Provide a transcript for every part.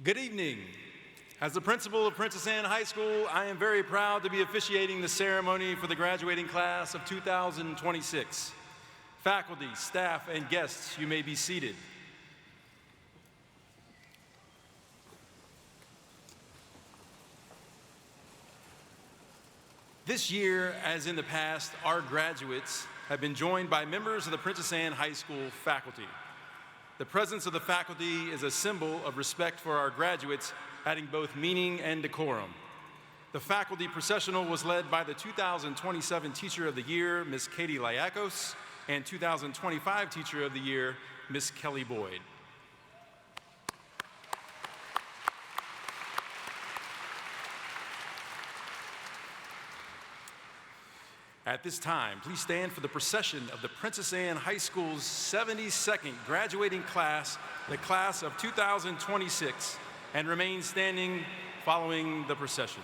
Good evening. As the principal of Princess Anne High School, I am very proud to be officiating the ceremony for the graduating class of 2026. Faculty, staff, and guests, you may be seated. This year, as in the past, our graduates have been joined by members of the Princess Anne High School faculty. The presence of the faculty is a symbol of respect for our graduates, adding both meaning and decorum. The faculty processional was led by the 2027 Teacher of the Year, Ms. Katie Liakos, and 2025 Teacher of the Year, Ms. Kelly Boyd. At this time, please stand for the procession of the Princess Anne High School's 72nd graduating class, the class of 2026, and remain standing following the procession.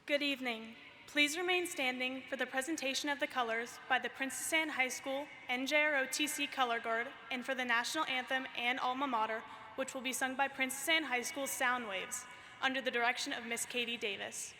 Good evening. Please remain standing for the presentation of the colors by the Princess Anne High School NJROTC Color Guard and for the National Anthem and Alma Mater, which will be sung by Princess Anne High School's Sound Waves, under the direction of Miss Katie Davis.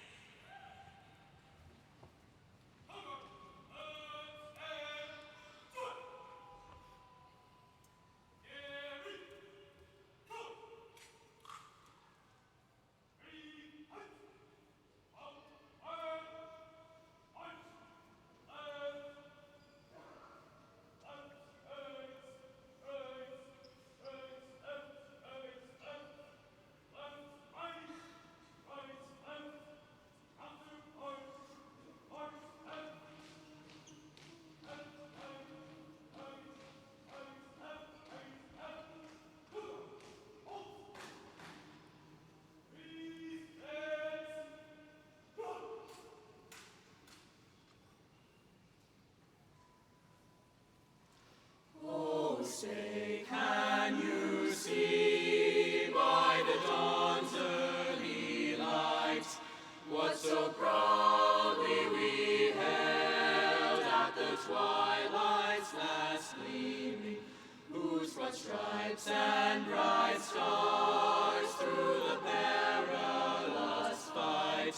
Say, can you see by the dawn's early light what so proudly we hailed at the twilight's last gleaming, whose broad stripes and bright stars through the perilous fight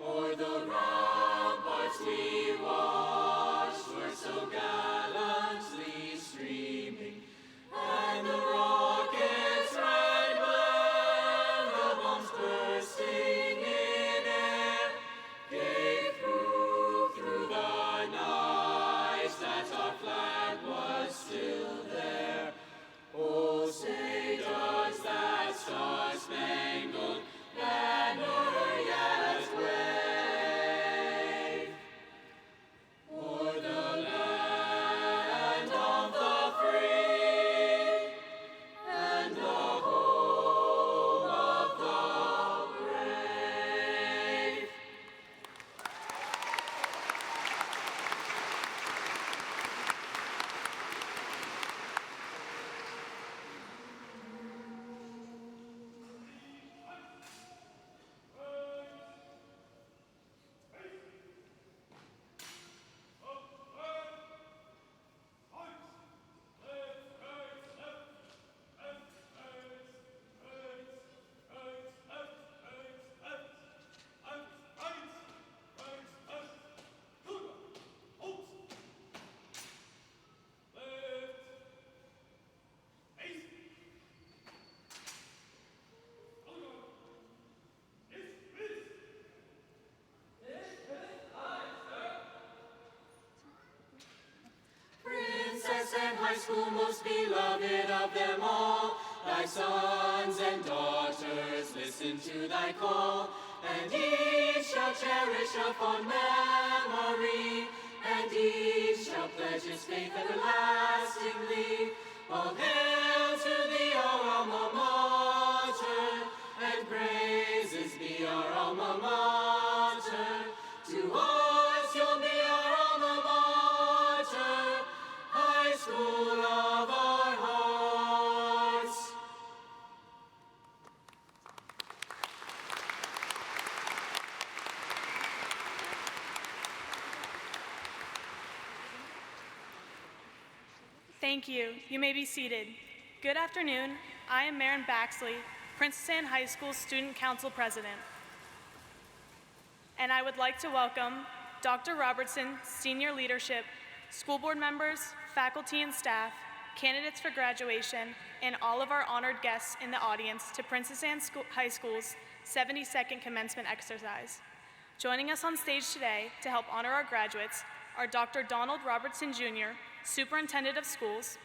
o'er the ramparts we watched were so gallantly streaming, and the rocket's red glare, the bombs bursting in air, gave proof through the night that our flag was still there. Oh, say does that star-spangled banner yet wave o'er the land of the free and the home of the brave? Princess Anne High School, most beloved of them all, thy sons and daughters listen to thy call, and each shall cherish a fond memory, and each shall pledge his faith everlastingly. All hail to thee, our alma mater, and praises be our alma mater. To us you'll be our alma mater, high school of our hearts. Thank you. You may be seated. Good afternoon. I am Maren Baxley, Princess Anne High School Student Council President. And I would like to welcome Dr. Robertson, senior leadership, school board members, faculty and staff, candidates for graduation, and all of our honored guests in the audience to Princess Anne High School's 72nd commencement exercise. Joining us on stage today to help honor our graduates are Dr. Donald Robertson Jr., Superintendent of Schools,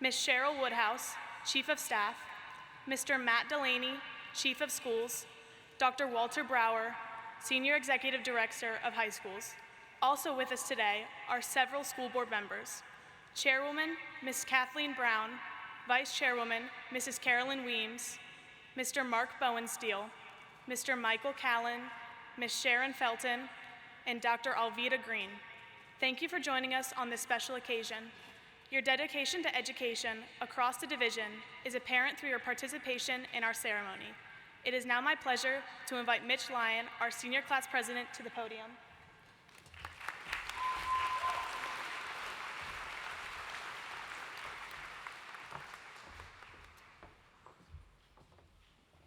Ms. Cheryl Woodhouse, Chief of Staff, Mr. Matt Delaney, Chief of Schools, Dr. Walter Brower, Senior Executive Director of High Schools. Also with us today are several school board members: Chairwoman Ms. Kathleen Brown, Vice Chairwoman Mrs. Carolyn Weems, Mr. Mark Bowensteel, Mr. Michael Callan, Ms. Sharon Felton, and Dr. Alvita Green. Thank you for joining us on this special occasion. Your dedication to education across the division is apparent through your participation in our ceremony. It is now my pleasure to invite Mitch Lyon, our senior class president, to the podium.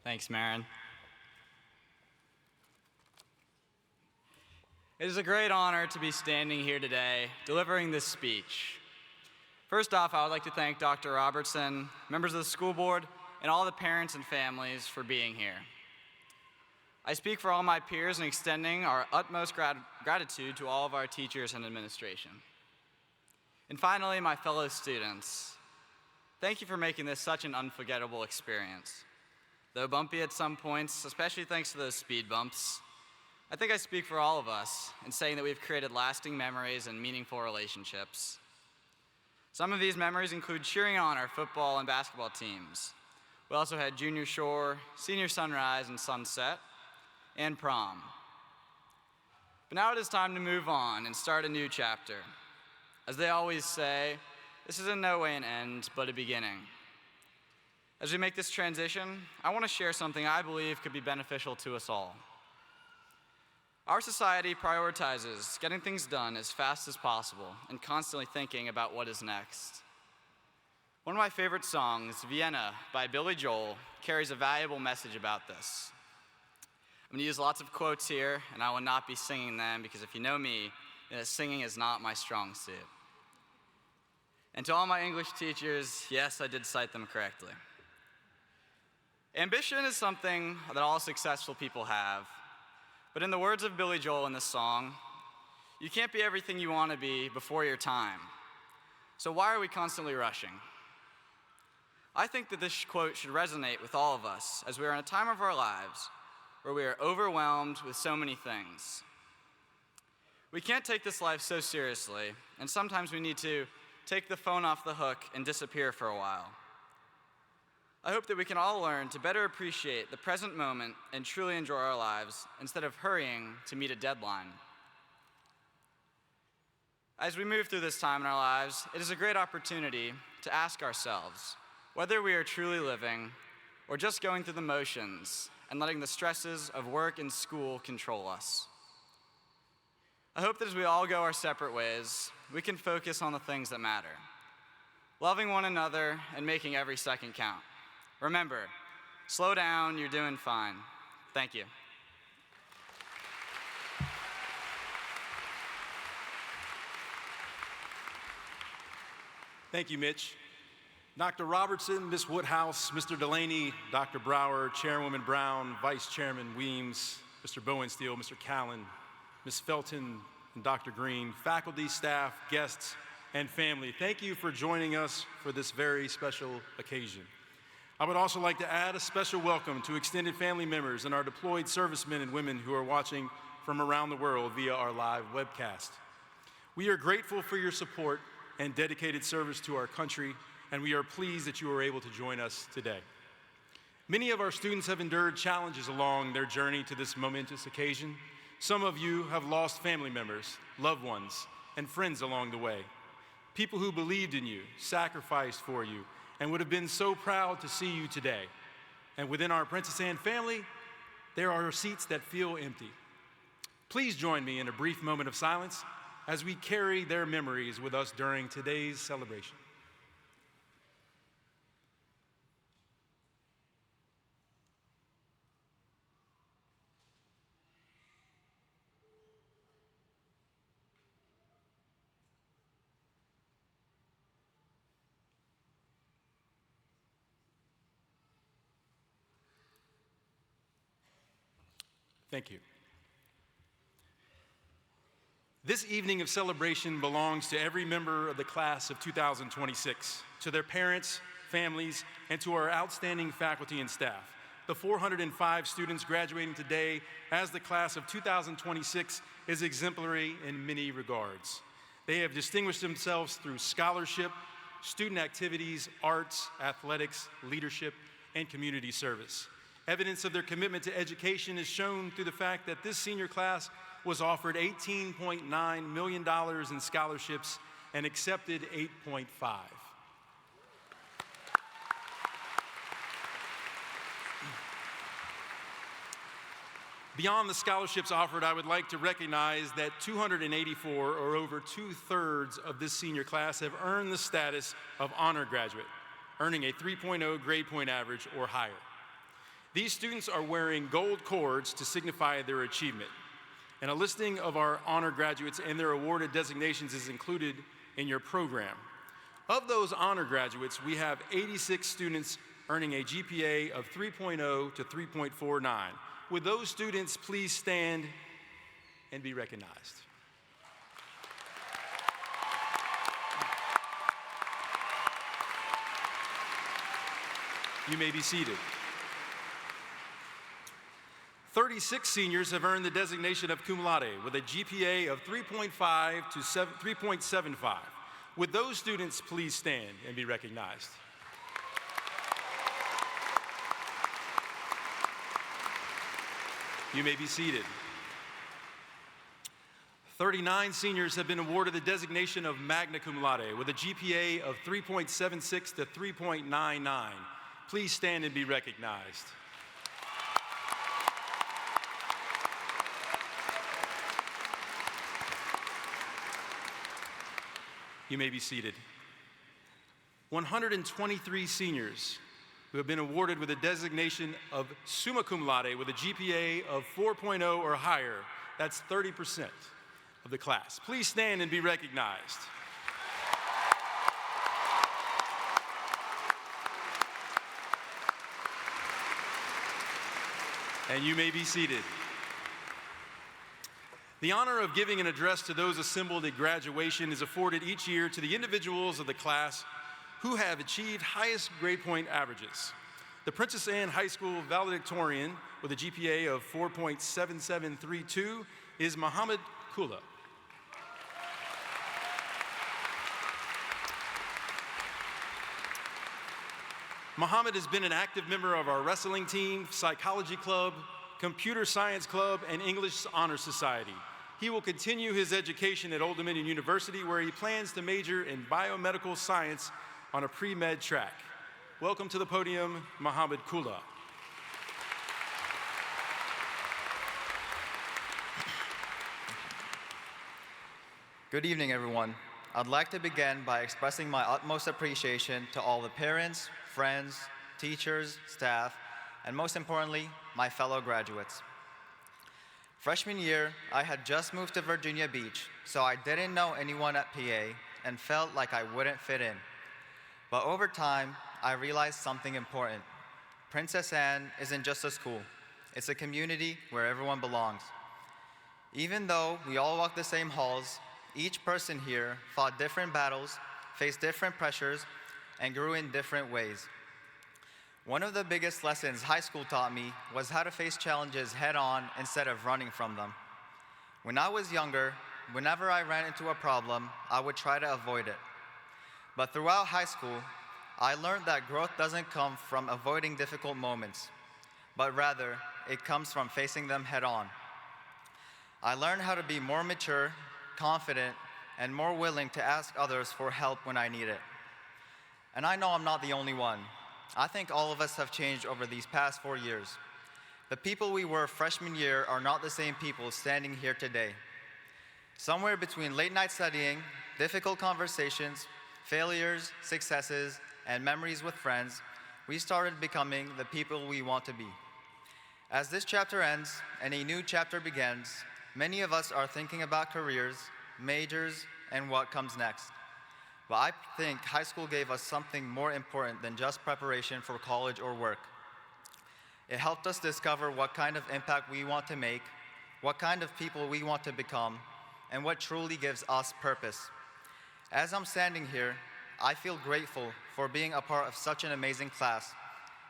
Thanks, Marin. It is a great honor to be standing here today delivering this speech. First off, I would like to thank Dr. Robertson, members of the school board, and all the parents and families for being here. I speak for all my peers in extending our utmost gratitude to all of our teachers and administration. And finally, my fellow students, thank you for making this such an unforgettable experience. Though bumpy at some points, especially thanks to those speed bumps, I think I speak for all of us in saying that we've created lasting memories and meaningful relationships. Some of these memories include cheering on our football and basketball teams. We also had junior shore, senior sunrise and sunset, and prom. But now it is time to move on and start a new chapter. As they always say, this is in no way an end, but a beginning. As we make this transition, I want to share something I believe could be beneficial to us all. Our society prioritizes getting things done as fast as possible and constantly thinking about what is next. One of my favorite songs, Vienna by Billy Joel, carries a valuable message about this. I'm going to use lots of quotes here, and I will not be singing them because if you know me, singing is not my strong suit. And to all my English teachers, yes, I did cite them correctly. Ambition is something that all successful people have, but in the words of Billy Joel in this song, you can't be everything you want to be before your time. So why are we constantly rushing? I think that this quote should resonate with all of us as we are in a time of our lives where we are overwhelmed with so many things. We can't take this life so seriously, and sometimes we need to take the phone off the hook and disappear for a while. I hope that we can all learn to better appreciate the present moment and truly enjoy our lives instead of hurrying to meet a deadline. As we move through this time in our lives, it is a great opportunity to ask ourselves whether we are truly living or just going through the motions and letting the stresses of work and school control us. I hope that as we all go our separate ways, we can focus on the things that matter, loving one another and making every second count. Remember, slow down, you're doing fine. Thank you. Thank you, Mitch. Dr. Robertson, Ms. Woodhouse, Mr. Delaney, Dr. Brower, Chairwoman Brown, Vice Chairman Weems, Mr. Bowensteel, Mr. Callan, Ms. Felton, and Dr. Green, faculty, staff, guests, and family, thank you for joining us for this very special occasion. I would also like to add a special welcome to extended family members and our deployed servicemen and women who are watching from around the world via our live webcast. We are grateful for your support and dedicated service to our country, and we are pleased that you are able to join us today. Many of our students have endured challenges along their journey to this momentous occasion. Some of you have lost family members, loved ones, and friends along the way. People who believed in you, sacrificed for you, and would have been so proud to see you today. And within our Princess Anne family, there are seats that feel empty. Please join me in a brief moment of silence as we carry their memories with us during today's celebration. Thank you. This evening of celebration belongs to every member of the class of 2026, to their parents, families, and to our outstanding faculty and staff. The 405 students graduating today as the class of 2026 is exemplary in many regards. They have distinguished themselves through scholarship, student activities, arts, athletics, leadership, and community service. Evidence of their commitment to education is shown through the fact that this senior class was offered $18.9 million in scholarships and accepted 8.5. Beyond the scholarships offered, I would like to recognize that 284, or over 2/3 of this senior class, have earned the status of honor graduate, earning a 3.0 grade point average or higher. These students are wearing gold cords to signify their achievement, and a listing of our honor graduates and their awarded designations is included in your program. Of those honor graduates, we have 86 students earning a GPA of 3.0 to 3.49. Would those students please stand and be recognized? You may be seated. 36 seniors have earned the designation of cum laude with a GPA of 3.5 to 3.75. Would those students please stand and be recognized? You may be seated. 39 seniors have been awarded the designation of magna cum laude with a GPA of 3.76 to 3.99. Please stand and be recognized. You may be seated. 123 seniors who have been awarded with a designation of summa cum laude with a GPA of 4.0 or higher. That's 30% of the class. Please stand and be recognized. And you may be seated. The honor of giving an address to those assembled at graduation is afforded each year to the individuals of the class who have achieved highest grade point averages. The Princess Anne High School valedictorian with a GPA of 4.7732 is Muhammad Kula. Muhammad has been an active member of our wrestling team, psychology club, computer science club, and English Honor Society. He will continue his education at Old Dominion University, where he plans to major in biomedical science on a pre-med track. Welcome to the podium, Muhammad Kula. Good evening, everyone. I'd like to begin by expressing my utmost appreciation to all the parents, friends, teachers, staff, and most importantly, my fellow graduates. Freshman year, I had just moved to Virginia Beach, so I didn't know anyone at PA and felt like I wouldn't fit in. But over time, I realized something important. Princess Anne isn't just a school. It's a community where everyone belongs. Even though we all walk the same halls, each person here fought different battles, faced different pressures, and grew in different ways. One of the biggest lessons high school taught me was how to face challenges head-on instead of running from them. When I was younger, whenever I ran into a problem, I would try to avoid it. But throughout high school, I learned that growth doesn't come from avoiding difficult moments, but rather it comes from facing them head-on. I learned how to be more mature, confident, and more willing to ask others for help when I need it. And I know I'm not the only one. I think all of us have changed over these past 4 years. The people we were freshman year are not the same people standing here today. Somewhere between late night studying, difficult conversations, failures, successes, and memories with friends, we started becoming the people we want to be. As this chapter ends and a new chapter begins, many of us are thinking about careers, majors, and what comes next. But I think high school gave us something more important than just preparation for college or work. It helped us discover what kind of impact we want to make, what kind of people we want to become, and what truly gives us purpose. As I'm standing here, I feel grateful for being a part of such an amazing class,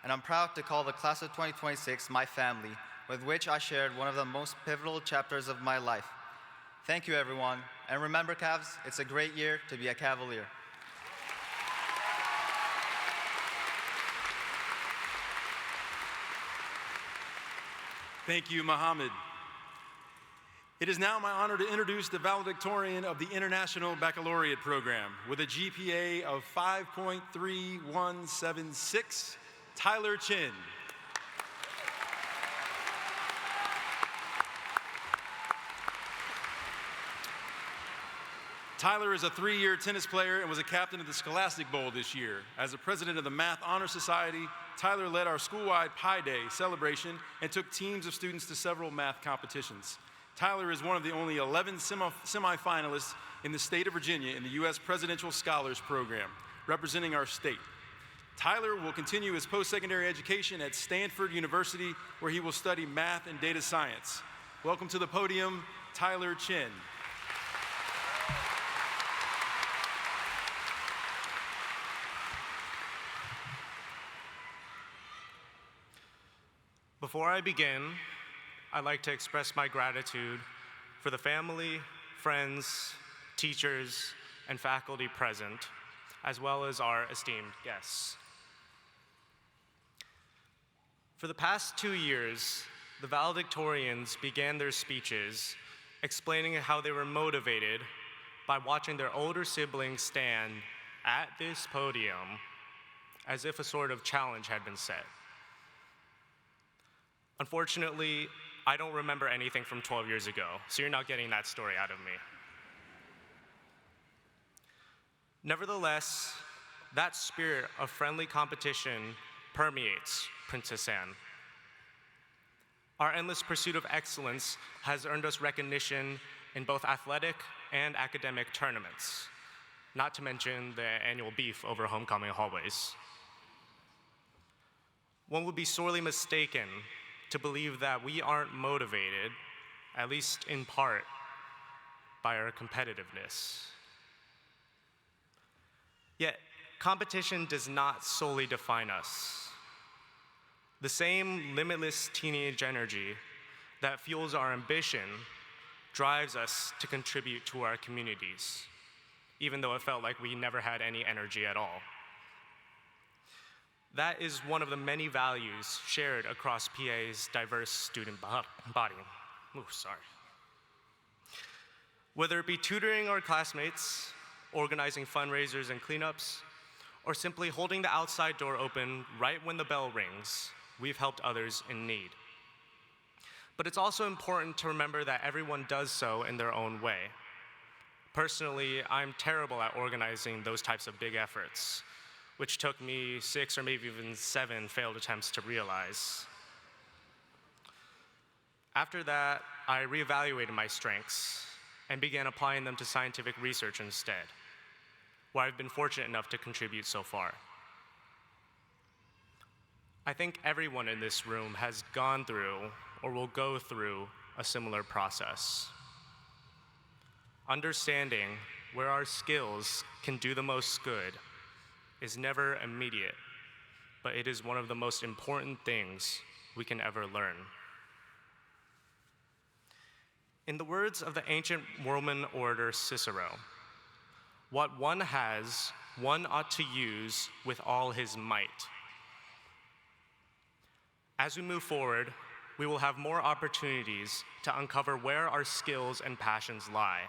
and I'm proud to call the class of 2026 my family, with which I shared one of the most pivotal chapters of my life. Thank you, everyone, and remember, Cavs, it's a great year to be a Cavalier. Thank you, Muhammad. It is now my honor to introduce the valedictorian of the International Baccalaureate Program with a GPA of 5.3176, Tyler Chin. Tyler is a 3-year tennis player and was a captain of the Scholastic Bowl this year. As the president of the Math Honor Society, Tyler led our school-wide Pi Day celebration and took teams of students to several math competitions. Tyler is one of the only 11 semifinalists in the state of Virginia in the U.S. Presidential Scholars Program, representing our state. Tyler will continue his post-secondary education at Stanford University, where he will study math and data science. Welcome to the podium, Tyler Chin. Before I begin, I'd like to express my gratitude for the family, friends, teachers, and faculty present, as well as our esteemed guests. For the past 2 years, the valedictorians began their speeches explaining how they were motivated by watching their older siblings stand at this podium as if a sort of challenge had been set. Unfortunately, I don't remember anything from 12 years ago, so you're not getting that story out of me. Nevertheless, that spirit of friendly competition permeates Princess Anne. Our endless pursuit of excellence has earned us recognition in both athletic and academic tournaments, not to mention the annual beef over homecoming hallways. One would be sorely mistaken to believe that we aren't motivated, at least in part, by our competitiveness. Yet, competition does not solely define us. The same limitless teenage energy that fuels our ambition drives us to contribute to our communities, even though it felt like we never had any energy at all. That is one of the many values shared across PA's diverse student body. Ooh, sorry. Whether it be tutoring our classmates, organizing fundraisers and cleanups, or simply holding the outside door open right when the bell rings, we've helped others in need. But it's also important to remember that everyone does so in their own way. Personally, I'm terrible at organizing those types of big efforts, which took me 6 or maybe even 7 failed attempts to realize. After that, I reevaluated my strengths and began applying them to scientific research instead, where I've been fortunate enough to contribute so far. I think everyone in this room has gone through or will go through a similar process. Understanding where our skills can do the most good is never immediate, but it is one of the most important things we can ever learn. In the words of the ancient Roman orator Cicero, what one has, one ought to use with all his might. As we move forward, we will have more opportunities to uncover where our skills and passions lie,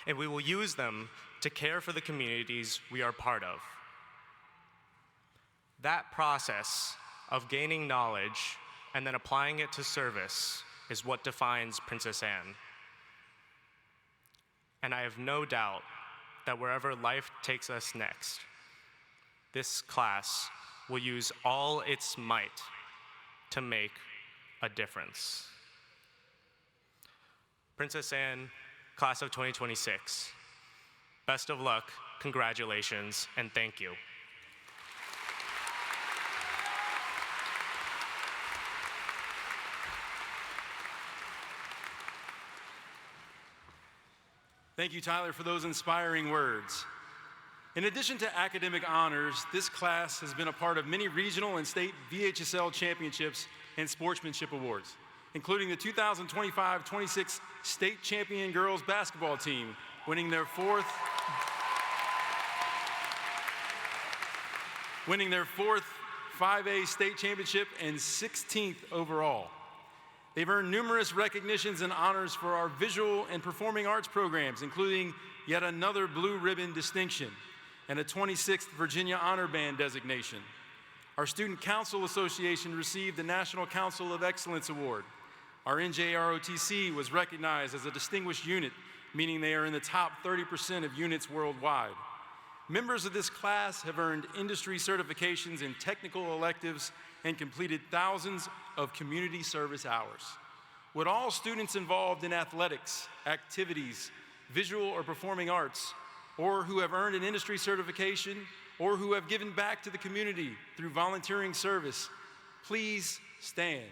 and we will use them to care for the communities we are part of. That process of gaining knowledge and then applying it to service is what defines Princess Anne. And I have no doubt that wherever life takes us next, this class will use all its might to make a difference. Princess Anne, class of 2026, best of luck, congratulations, and thank you. Thank you, Tyler, for those inspiring words. In addition to academic honors, this class has been a part of many regional and state VHSL championships and sportsmanship awards, including the 2025-26 state champion girls basketball team, winning their fourth 5A state championship and 16th overall. They've earned numerous recognitions and honors for our visual and performing arts programs, including yet another Blue Ribbon distinction and a 26th Virginia Honor Band designation. Our Student Council Association received the National Council of Excellence Award. Our NJROTC was recognized as a distinguished unit meaning they are in the top 30% of units worldwide. Members of this class have earned industry certifications in technical electives and completed thousands of community service hours. Would all students involved in athletics, activities, visual or performing arts, or who have earned an industry certification, or who have given back to the community through volunteering service, please stand.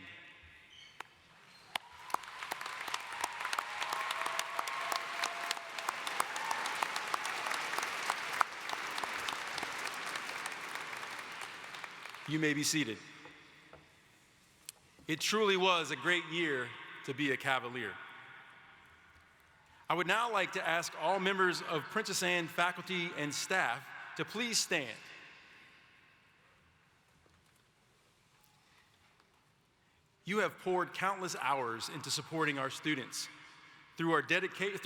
You may be seated. It truly was a great year to be a Cavalier. I would now like to ask all members of Princess Anne faculty and staff to please stand. You have poured countless hours into supporting our students. Through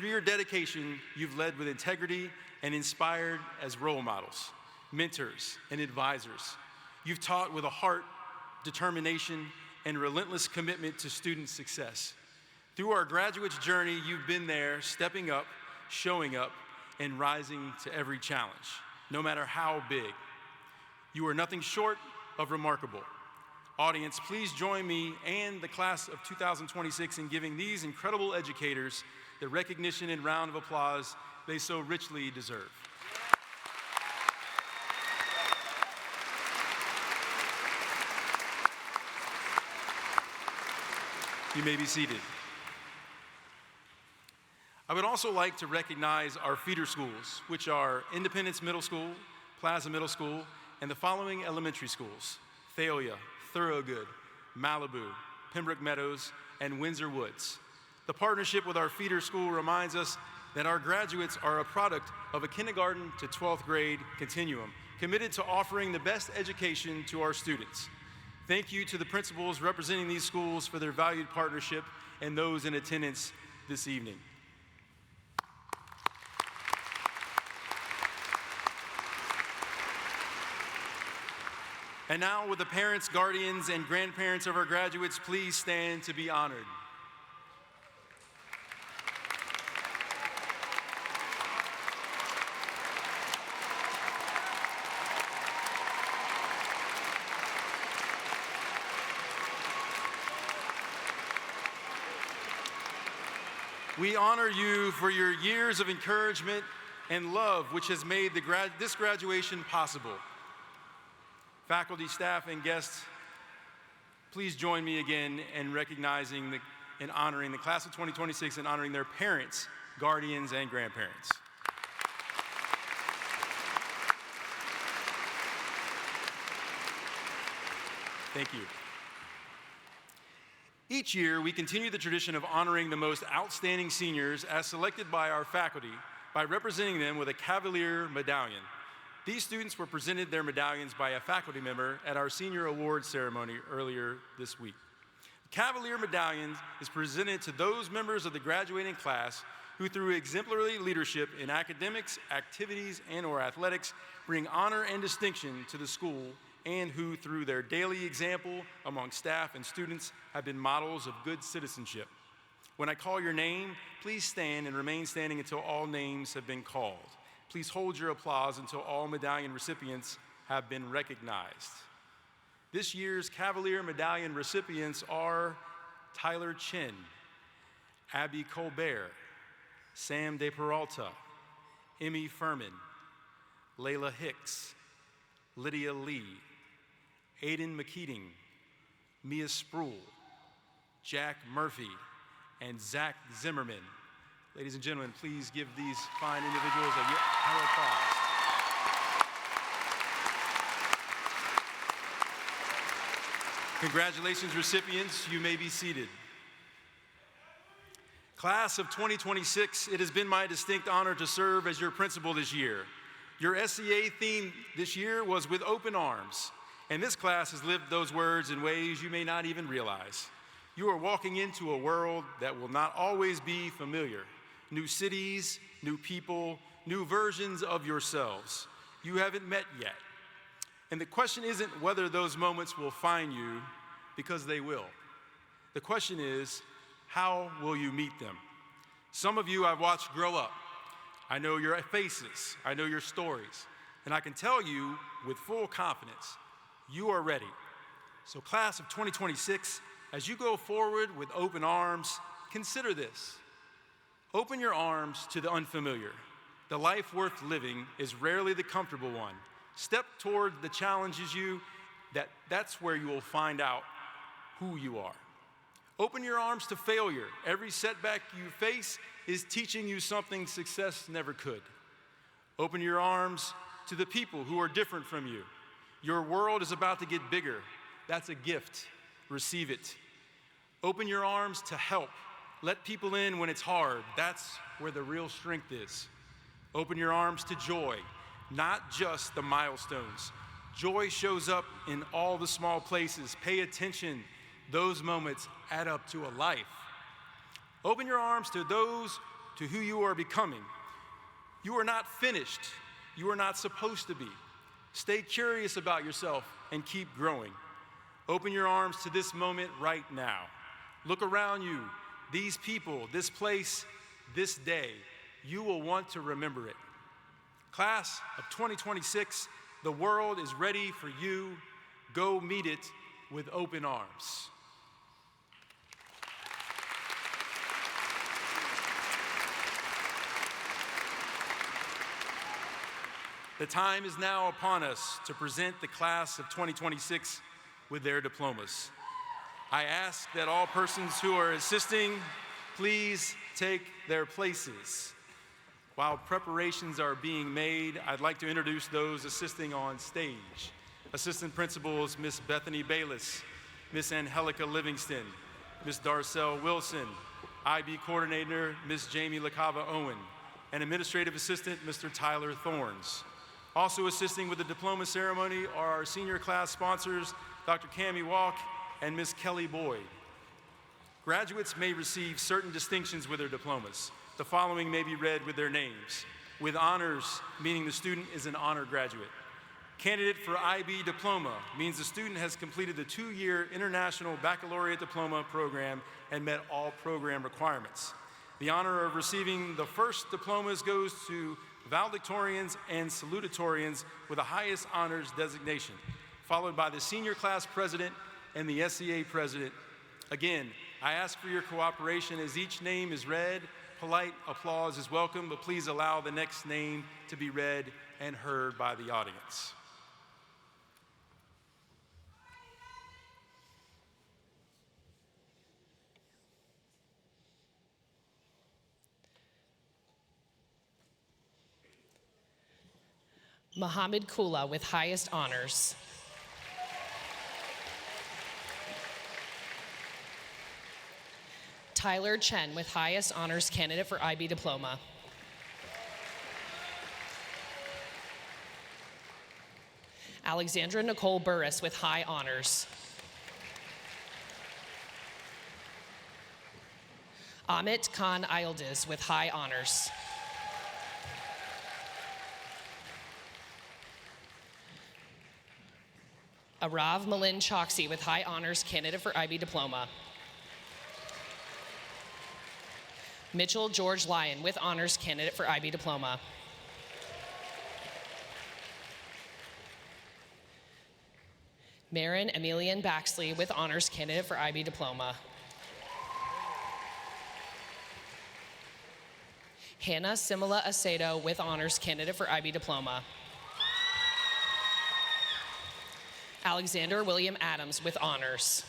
your dedication, you've led with integrity and inspired as role models, mentors, and advisors. You've taught with a heart, determination, and relentless commitment to student success. Through our graduates' journey, you've been there, stepping up, showing up, and rising to every challenge, no matter how big. You are nothing short of remarkable. Audience, please join me and the class of 2026 in giving these incredible educators the recognition and round of applause they so richly deserve. You may be seated. I would also like to recognize our feeder schools, which are Independence Middle School, Plaza Middle School, and the following elementary schools: Thalia, Thorogood, Malibu, Pembroke Meadows, and Windsor Woods. The partnership with our feeder school reminds us that our graduates are a product of a kindergarten to 12th grade continuum, committed to offering the best education to our students. Thank you to the principals representing these schools for their valued partnership and those in attendance this evening. And now, with the parents, guardians, and grandparents of our graduates, please stand to be honored. We honor you for your years of encouragement and love, which has made this graduation possible. Faculty, staff, and guests, please join me again in recognizing and honoring the class of 2026 and honoring their parents, guardians, and grandparents. Thank you. Each year, we continue the tradition of honoring the most outstanding seniors as selected by our faculty by representing them with a Cavalier medallion. These students were presented their medallions by a faculty member at our senior awards ceremony earlier this week. The Cavalier medallion is presented to those members of the graduating class who, through exemplary leadership in academics, activities, and/or athletics, bring honor and distinction to the school, and who, through their daily example among staff and students, have been models of good citizenship. When I call your name, please stand and remain standing until all names have been called. Please hold your applause until all medallion recipients have been recognized. This year's Cavalier Medallion recipients are Tyler Chin, Abby Colbert, Sam De Peralta, Emmy Furman, Layla Hicks, Lydia Lee, Aiden McKeating, Mia Sproul, Jack Murphy, and Zach Zimmerman. Ladies and gentlemen, please give these fine individuals a round of applause. Congratulations, recipients. You may be seated. Class of 2026, it has been my distinct honor to serve as your principal this year. Your SEA theme this year was "With Open Arms," and this class has lived those words in ways you may not even realize. You are walking into a world that will not always be familiar. New cities, new people, new versions of yourselves you haven't met yet. And the question isn't whether those moments will find you, because they will. The question is, how will you meet them? Some of you I've watched grow up. I know your faces, I know your stories, and I can tell you with full confidence, you are ready. So class of 2026, as you go forward with open arms, consider this. Open your arms to the unfamiliar. The life worth living is rarely the comfortable one. Step toward the challenges that's where you will find out who you are. Open your arms to failure. Every setback you face is teaching you something success never could. Open your arms to the people who are different from you. Your world is about to get bigger. That's a gift. Receive it. Open your arms to help. Let people in when it's hard. That's where the real strength is. Open your arms to joy, not just the milestones. Joy shows up in all the small places. Pay attention. Those moments add up to a life. Open your arms to those to who you are becoming. You are not finished. You are not supposed to be. Stay curious about yourself and keep growing. Open your arms to this moment right now. Look around you, these people, this place, this day. You will want to remember it. Class of 2026, the world is ready for you. Go meet it with open arms. The time is now upon us to present the class of 2026 with their diplomas. I ask that all persons who are assisting please take their places. While preparations are being made, I'd like to introduce those assisting on stage. Assistant Principals, Ms. Bethany Bayless, Ms. Angelica Livingston, Ms. Darcel Wilson, IB Coordinator, Ms. Jamie LaCava Owen, and Administrative Assistant, Mr. Tyler Thorns. Also assisting with the diploma ceremony are our senior class sponsors, Dr. Cammie Walk and Ms. Kelly Boyd. Graduates may receive certain distinctions with their diplomas. The following may be read with their names. With honors, meaning the student is an honor graduate. Candidate for IB diploma means the student has completed the 2-year International Baccalaureate Diploma program and met all program requirements. The honor of receiving the first diplomas goes to valedictorians and salutatorians with the highest honors designation, followed by the senior class president and the SEA president. Again, I ask for your cooperation as each name is read. Polite applause is welcome, but please allow the next name to be read and heard by the audience. Muhammad Kula with highest honors. Tyler Chen with highest honors, candidate for IB diploma. Alexandra Nicole Burris with high honors. Amit Khan Ildiz with high honors. Arav Malin Choksi with high honors, candidate for IB diploma. Mitchell George Lyon with honors, candidate for IB diploma. Marin Emilian Baxley with honors, candidate for IB diploma. Hannah Simila Acedo with honors, candidate for IB diploma. Alexander William Adams with honors.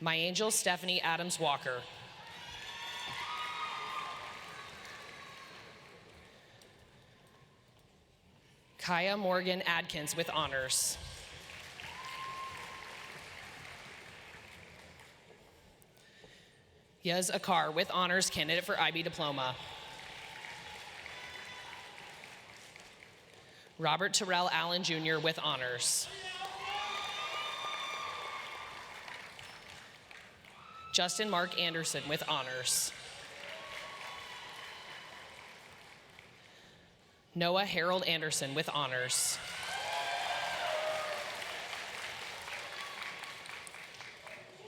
My Angel Stephanie Adams Walker. Kaya Morgan Adkins with honors. Yaz Akar with honors, candidate for IB diploma. Robert Terrell Allen Jr. with honors. Justin Mark Anderson with honors. Noah Harold Anderson with honors.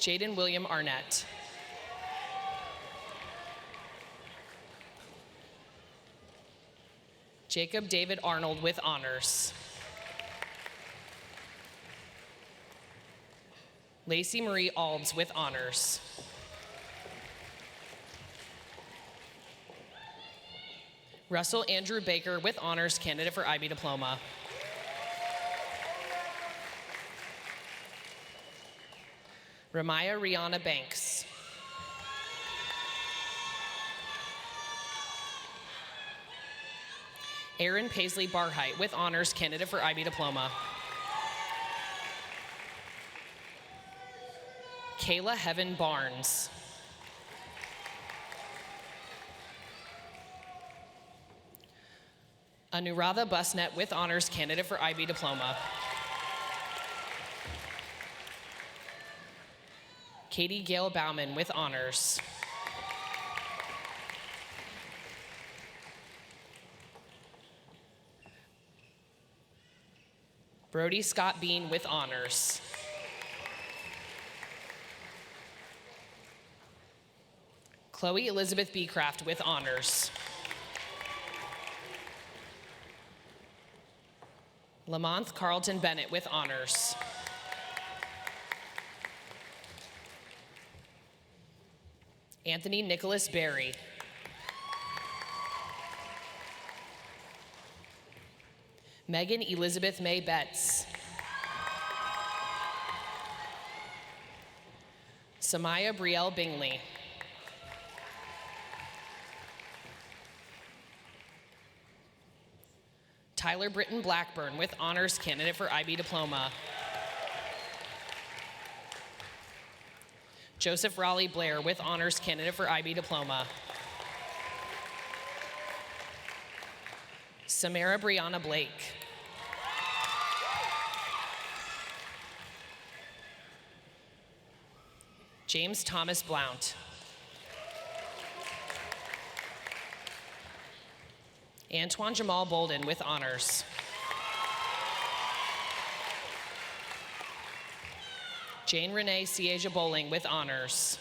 Jaden William Arnett. Jacob David Arnold with honors. Lacey Marie Albs with honors. Russell Andrew Baker with honors, candidate for IB diploma. Ramaya Rihanna Banks. Aaron Paisley Barheit with honors, candidate for IB diploma. Kayla Heaven Barnes. Anuradha Busnet with honors, candidate for IB diploma. Katie Gail Bauman with honors. Brody Scott Bean with honors. Chloe Elizabeth Beecraft with honors. Lamonth Carlton Bennett with honors. Anthony Nicholas Berry. Megan Elizabeth May Betts. Samaya Brielle Bingley. Tyler Britton Blackburn with honors, candidate for IB diploma. Joseph Raleigh Blair with honors, candidate for IB diploma. Samara Brianna Blake. James Thomas Blount. Antoine Jamal Bolden with honors. Jane Renee Cieja Bowling with honors.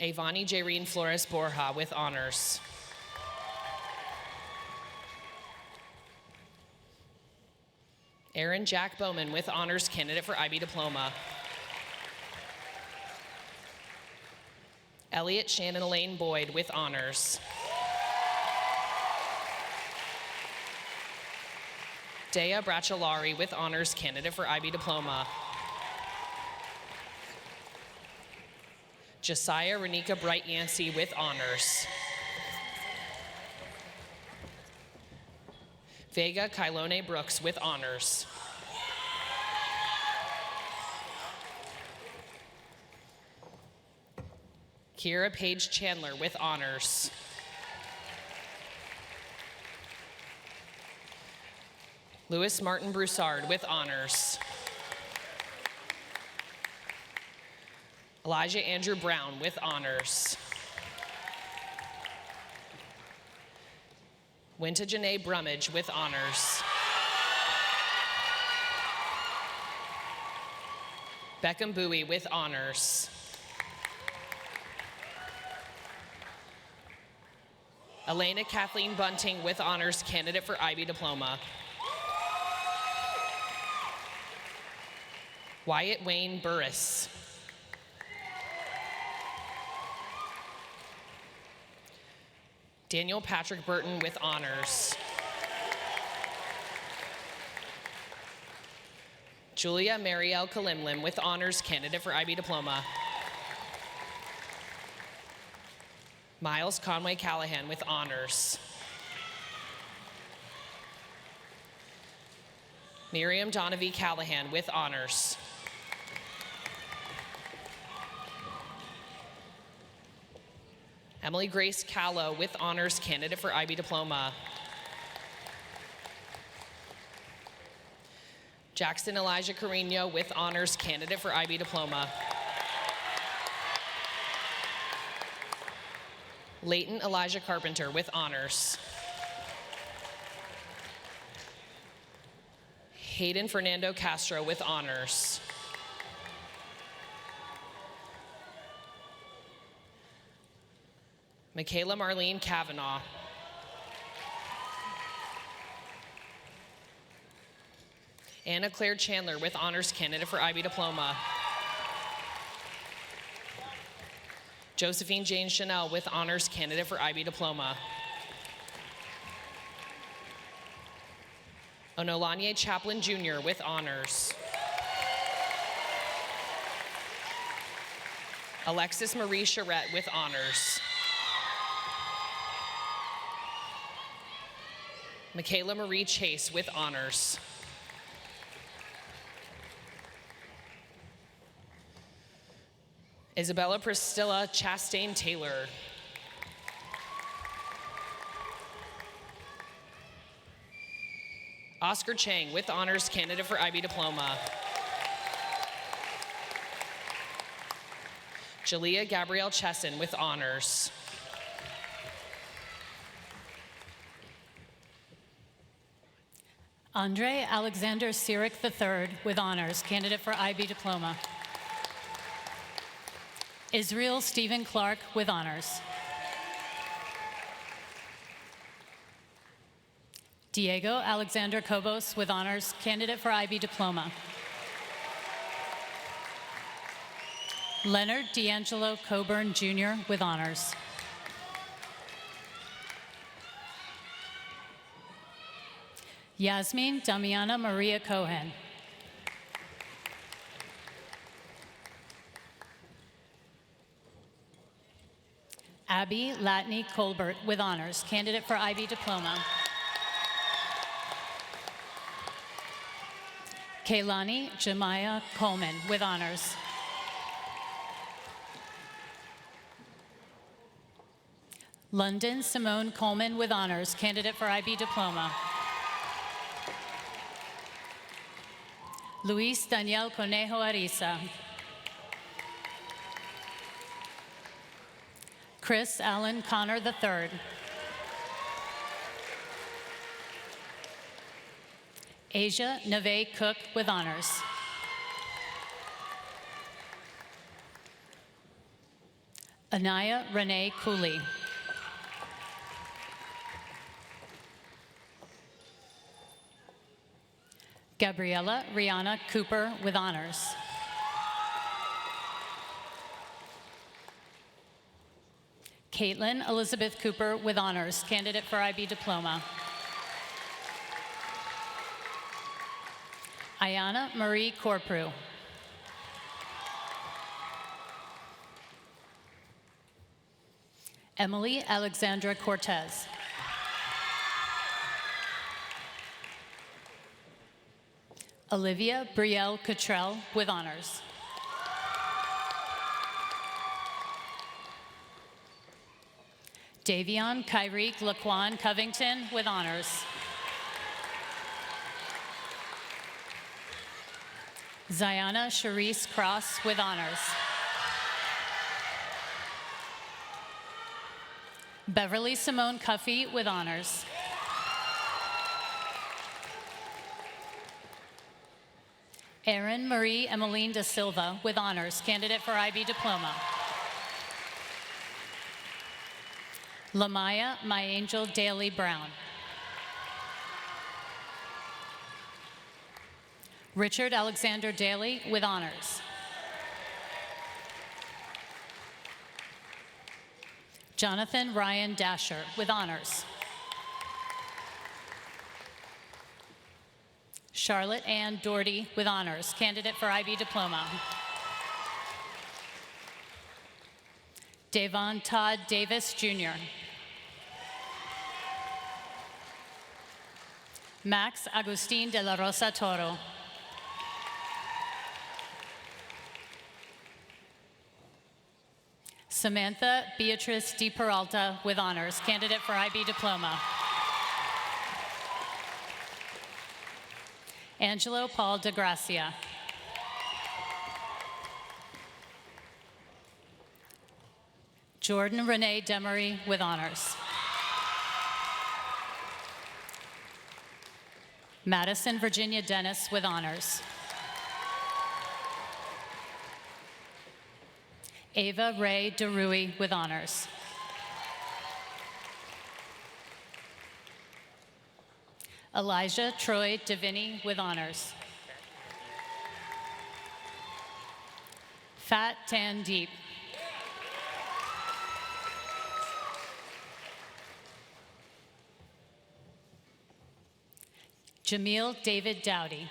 Avani Jaireen Flores Borja with honors. Aaron Jack Bowman with honors, candidate for IB diploma. Elliot Shannon Elaine Boyd with honors. Dea Bracciolari with honors, candidate for IB diploma. Josiah Renika Bright Yancey with honors. Vega Kylone Brooks with honors. Kira Page Chandler with honors. Louis Martin Broussard with honors. Elijah Andrew Brown with honors. Winta Janae Brummage with honors. Beckham Bowie with honors. Elena Kathleen Bunting with honors, candidate for IB diploma. Wyatt Wayne Burris. Daniel Patrick Burton with honors. Julia Marielle Kalimlim with honors, candidate for IB diploma. Miles Conway Callahan with honors. Miriam Donovan Callahan with honors. Emily Grace Callow with honors, candidate for IB diploma. Jackson Elijah Carino with honors, candidate for IB diploma. Leighton Elijah Carpenter with honors. Hayden Fernando Castro with honors. Michaela Marlene Kavanaugh. Anna Claire Chandler with honors, candidate for IB diploma. Josephine Jane Chanel with honors, candidate for IB diploma. Onolanye Chaplin Jr. with honors. Alexis Marie Charette with honors. Michaela Marie Chase with honors. Isabella Priscilla Chastain Taylor. Oscar Chang with honors, candidate for IB diploma. Jalea Gabrielle Chesson with honors. Andre Alexander Sirik III with honors, candidate for IB diploma. Israel Stephen Clark with honors. Diego Alexander Cobos with honors, candidate for IB diploma. Leonard D'Angelo Coburn Jr. with honors. Yasmin Damiana Maria Cohen. Abby Latney Colbert with honors, candidate for IB diploma. Kaylani Jemiah Coleman with honors. London Simone Coleman with honors, candidate for IB diploma. Luis Daniel Conejo Ariza. Chris Allen Connor III. Asia Neve Cook with honors. Anaya Renee Cooley. Gabriella Rihanna Cooper with honors. Caitlin Elizabeth Cooper with honors, candidate for IB diploma. Ayana Marie Corpru. Emily Alexandra Cortez. Olivia Brielle Cottrell with honors. Davion Kyrie Laquan Covington with honors. Ziana Charisse Cross with honors. Beverly Simone Cuffey with honors. Erin Marie Emmeline Da Silva with honors, candidate for IB diploma. Lamaya My Angel Daly Brown. Richard Alexander Daly with honors. Jonathan Ryan Dasher with honors. Charlotte Ann Doherty with honors, candidate for IB diploma. Davon Todd Davis Jr. Max Agustin de la Rosa Toro. Samantha Beatrice Di Peralta with honors, candidate for IB diploma. Angelo Paul DeGracia. Jordan Renee Demery with honors. Madison Virginia Dennis with honors. Ava Ray DeRui with honors. Elijah Troy Deviney with honors. Fat Tan Deep. Jamil David Dowdy.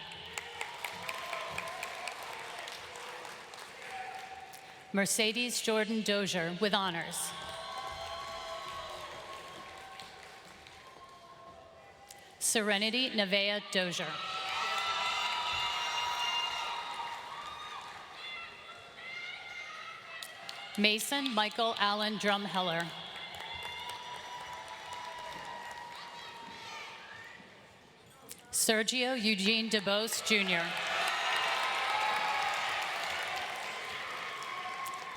Mercedes Jordan Dozier with honors. Serenity Nevaeh Dozier. Mason Michael Allen Drumheller. Sergio Eugene DeBose, Jr.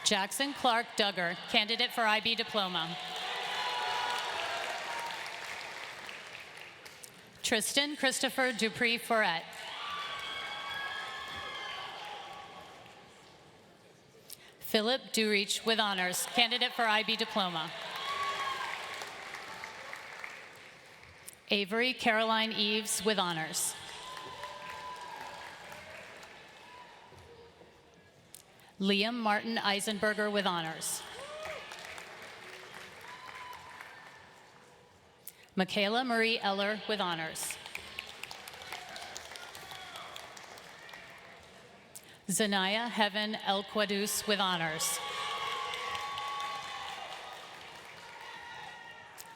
Jackson Clark Duggar, candidate for IB diploma. Tristan Christopher Dupree Foret. Philip Durich with honors, candidate for IB diploma. Avery Caroline Eves with honors. Liam Martin Eisenberger with honors. Michaela Marie Eller with honors. Zanaya Heaven El Quadus with honors.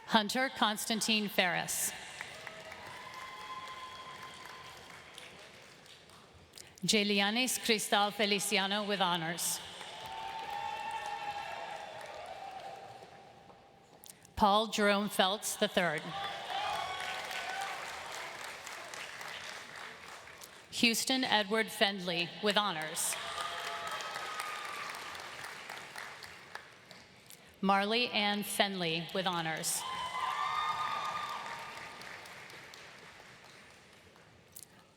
Hunter Constantine Ferris. Jelianis Cristal Feliciano with honors. Paul Jerome Feltz III. Houston Edward Fendley with honors. Marley Ann Fenley with honors.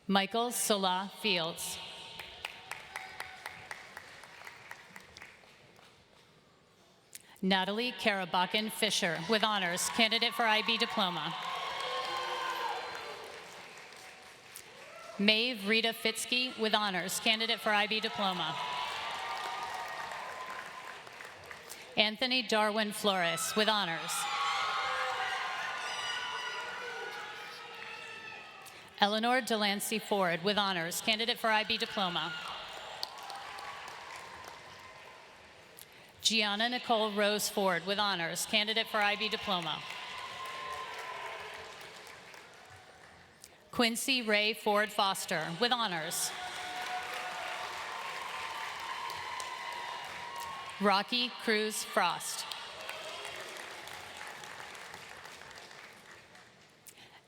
Michael Sola Fields. Natalie Karabakan Fisher with honors, candidate for IB diploma. Maeve Rita Fitzke with honors, candidate for IB diploma. Anthony Darwin Flores with honors. Eleanor Delancey Ford with honors, candidate for IB diploma. Gianna Nicole Rose Ford with honors, candidate for IB diploma. Quincy Ray Ford Foster with honors. Rocky Cruz Frost.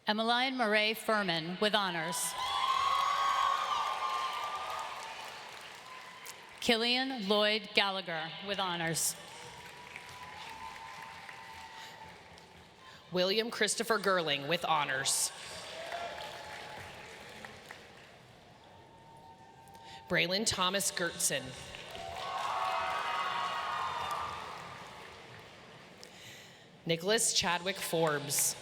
Emmeline Murray Furman with honors. Killian Lloyd Gallagher with honors. William Christopher Gerling with honors. Braylon Thomas Gertson. Nicholas Chadwick Forbes.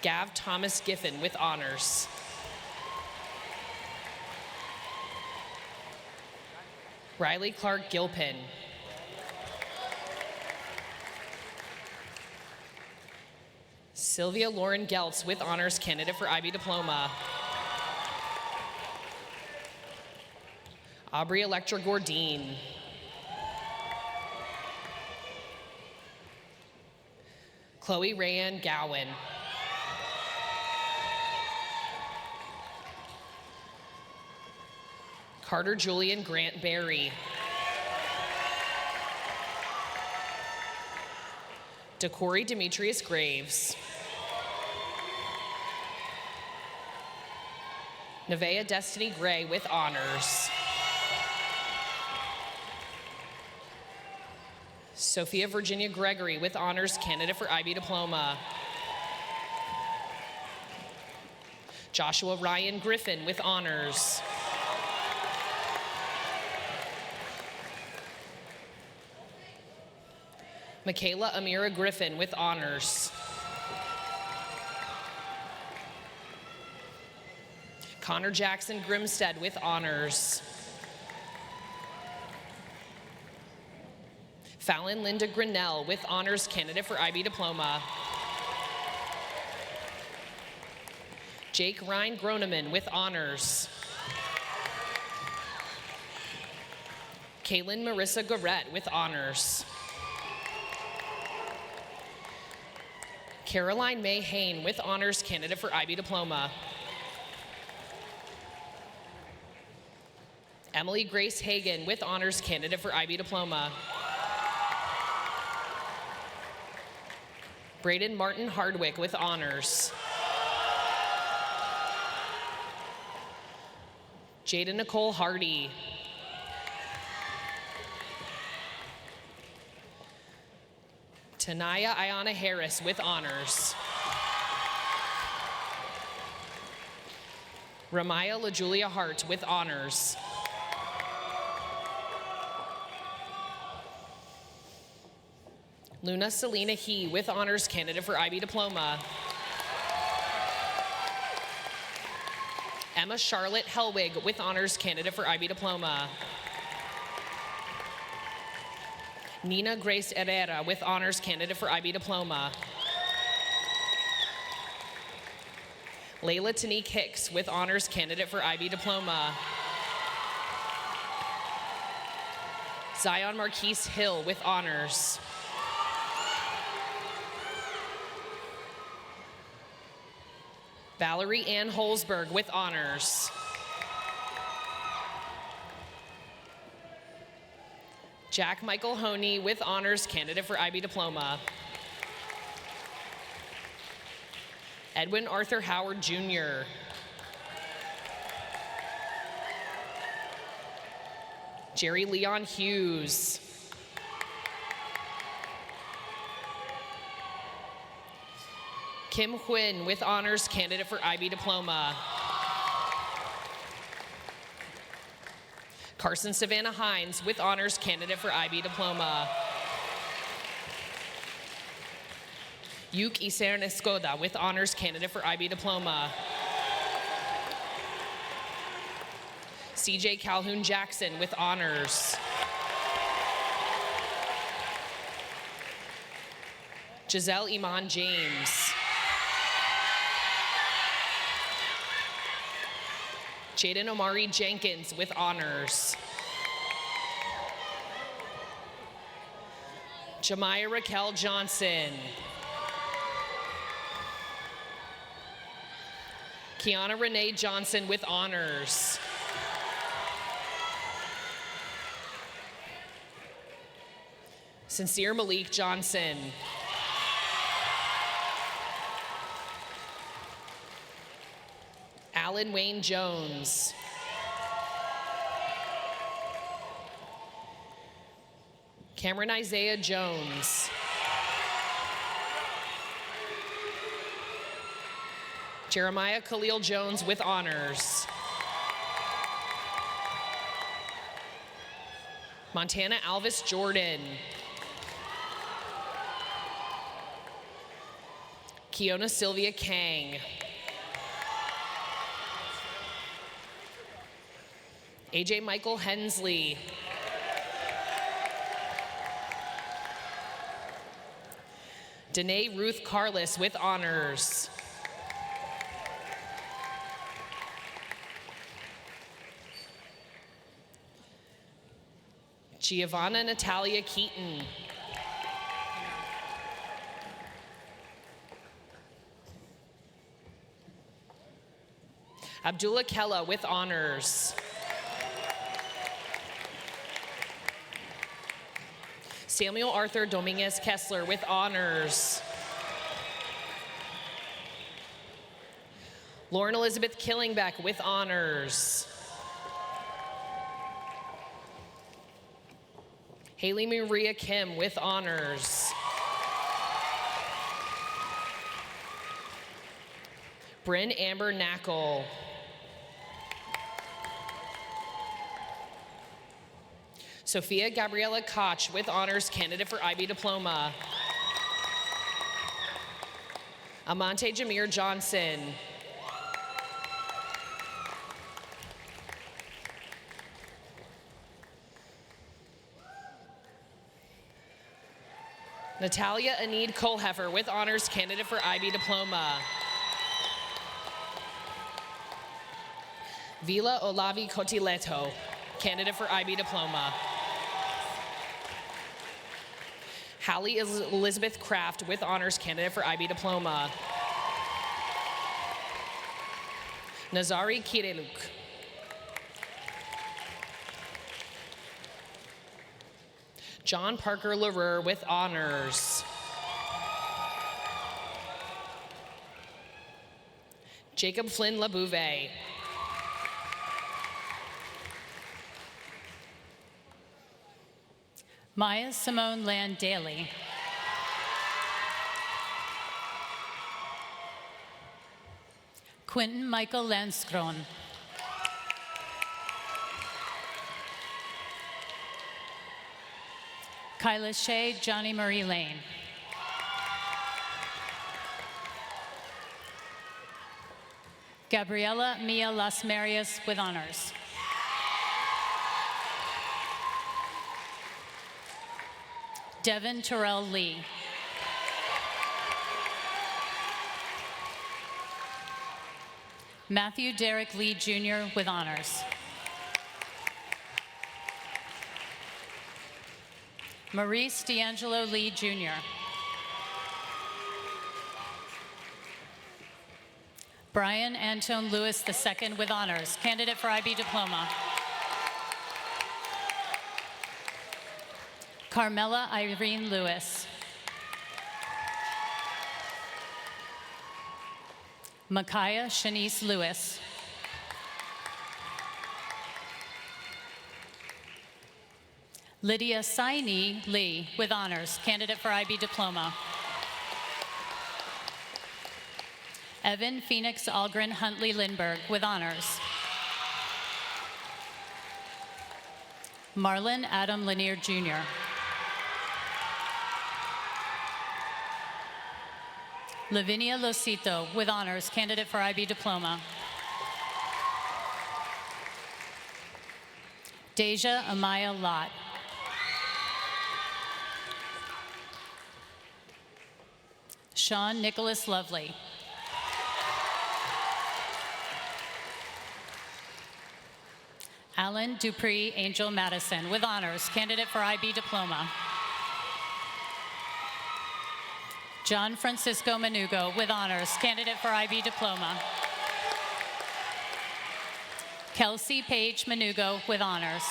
Gav Thomas Giffen with honors. Riley Clark Gilpin. Sylvia Lauren Geltz with honors, candidate for IB diploma. Aubrey Electra Gordine. Chloe Rayanne Gowan. Carter Julian Grant Berry. DeCory Demetrius Graves. Nevaeh Destiny Gray with honors. Sophia Virginia Gregory with honors, candidate for IB diploma. Joshua Ryan Griffin with honors. Michaela Amira Griffin with honors. Connor Jackson Grimstead with honors. Fallon Linda Grinnell with honors, candidate for IB diploma. Jake Ryan Groneman with honors. Kaylin Marissa Garrett with honors. Caroline May Hain with honors, candidate for IB diploma. Emily Grace Hagan with honors, candidate for IB diploma. Braden Martin Hardwick with honors. Jada Nicole Hardy. Tanaya Ayana Harris with honors. Ramaya LaJulia Hart with honors. Luna Selena He with honors, candidate for IB diploma. Emma Charlotte Helwig with honors, candidate for IB diploma. Nina Grace Herrera with honors, candidate for IB diploma. Layla Tanique Hicks with honors, candidate for IB diploma. Zion Marquise Hill with honors. Valerie Ann Holsberg with honors. Jack Michael Honey with honors, candidate for IB diploma. Edwin Arthur Howard Jr. Jerry Leon Hughes. Kim Huynh with honors, candidate for IB diploma. Carson Savannah Hines with honors, candidate for IB diploma. Yuk Isern Escoda with honors, candidate for IB diploma. CJ Calhoun Jackson with honors. Giselle Iman James. Jaden Omari Jenkins with honors. Jemiah Raquel Johnson. Kiana Renee Johnson with honors. Sincere Malik Johnson. Alan Wayne Jones. Cameron Isaiah Jones. Jeremiah Khalil Jones with honors. Montana Alvis Jordan. Kiona Sylvia Kang. AJ Michael Hensley. Danae Ruth Carlis with honors. Giovanna Natalia Keaton. Abdullah Kella with honors. Samuel Arthur Dominguez Kessler with honors. Lauren Elizabeth Killingbeck with honors. Haley Maria Kim with honors. Bryn Amber Knackle. Sophia Gabriela Koch with honors, candidate for IB diploma. Amante Jameer Johnson. Natalia Anid Kohlheffer with honors, candidate for IB diploma. Vila Olavi Cotileto, candidate for IB diploma. Hallie Elizabeth Kraft with honors, candidate for IB diploma. Nazari Kireluk. John Parker LaRue with honors. Jacob Flynn Labouve. Maya Simone Land Daly. Quentin Michael Landskron. Kyla Shea Johnny Marie Lane. Gabriela Mia Las Marias with honors. Devin Terrell Lee. Matthew Derek Lee Jr. with honors. Maurice D'Angelo Lee Jr. Brian Antone Lewis II with honors, candidate for IB diploma. Carmela Irene Lewis. Micaiah Shanice Lewis. Lydia Saini Lee with honors, candidate for IB diploma. Evan Phoenix Algren Huntley Lindbergh with honors. Marlon Adam Lanier Jr. Lavinia Losito with honors, candidate for IB diploma. Deja Amaya Lott. Sean Nicholas Lovely. Alan Dupree Angel Madison with honors, candidate for IB diploma. John Francisco Manugo with honors, candidate for IB diploma. Kelsey Paige Manugo with honors.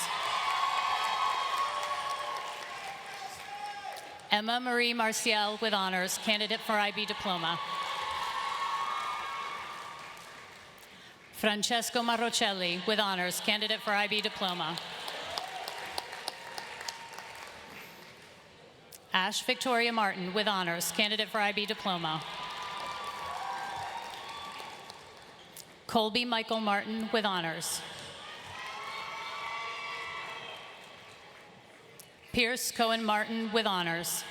Emma Marie Marcial with honors, candidate for IB diploma. Francesco Marrocelli with honors, candidate for IB diploma. Ash Victoria Martin with honors, candidate for IB diploma. Colby Michael Martin with honors. Pierce Cohen Martin with honors.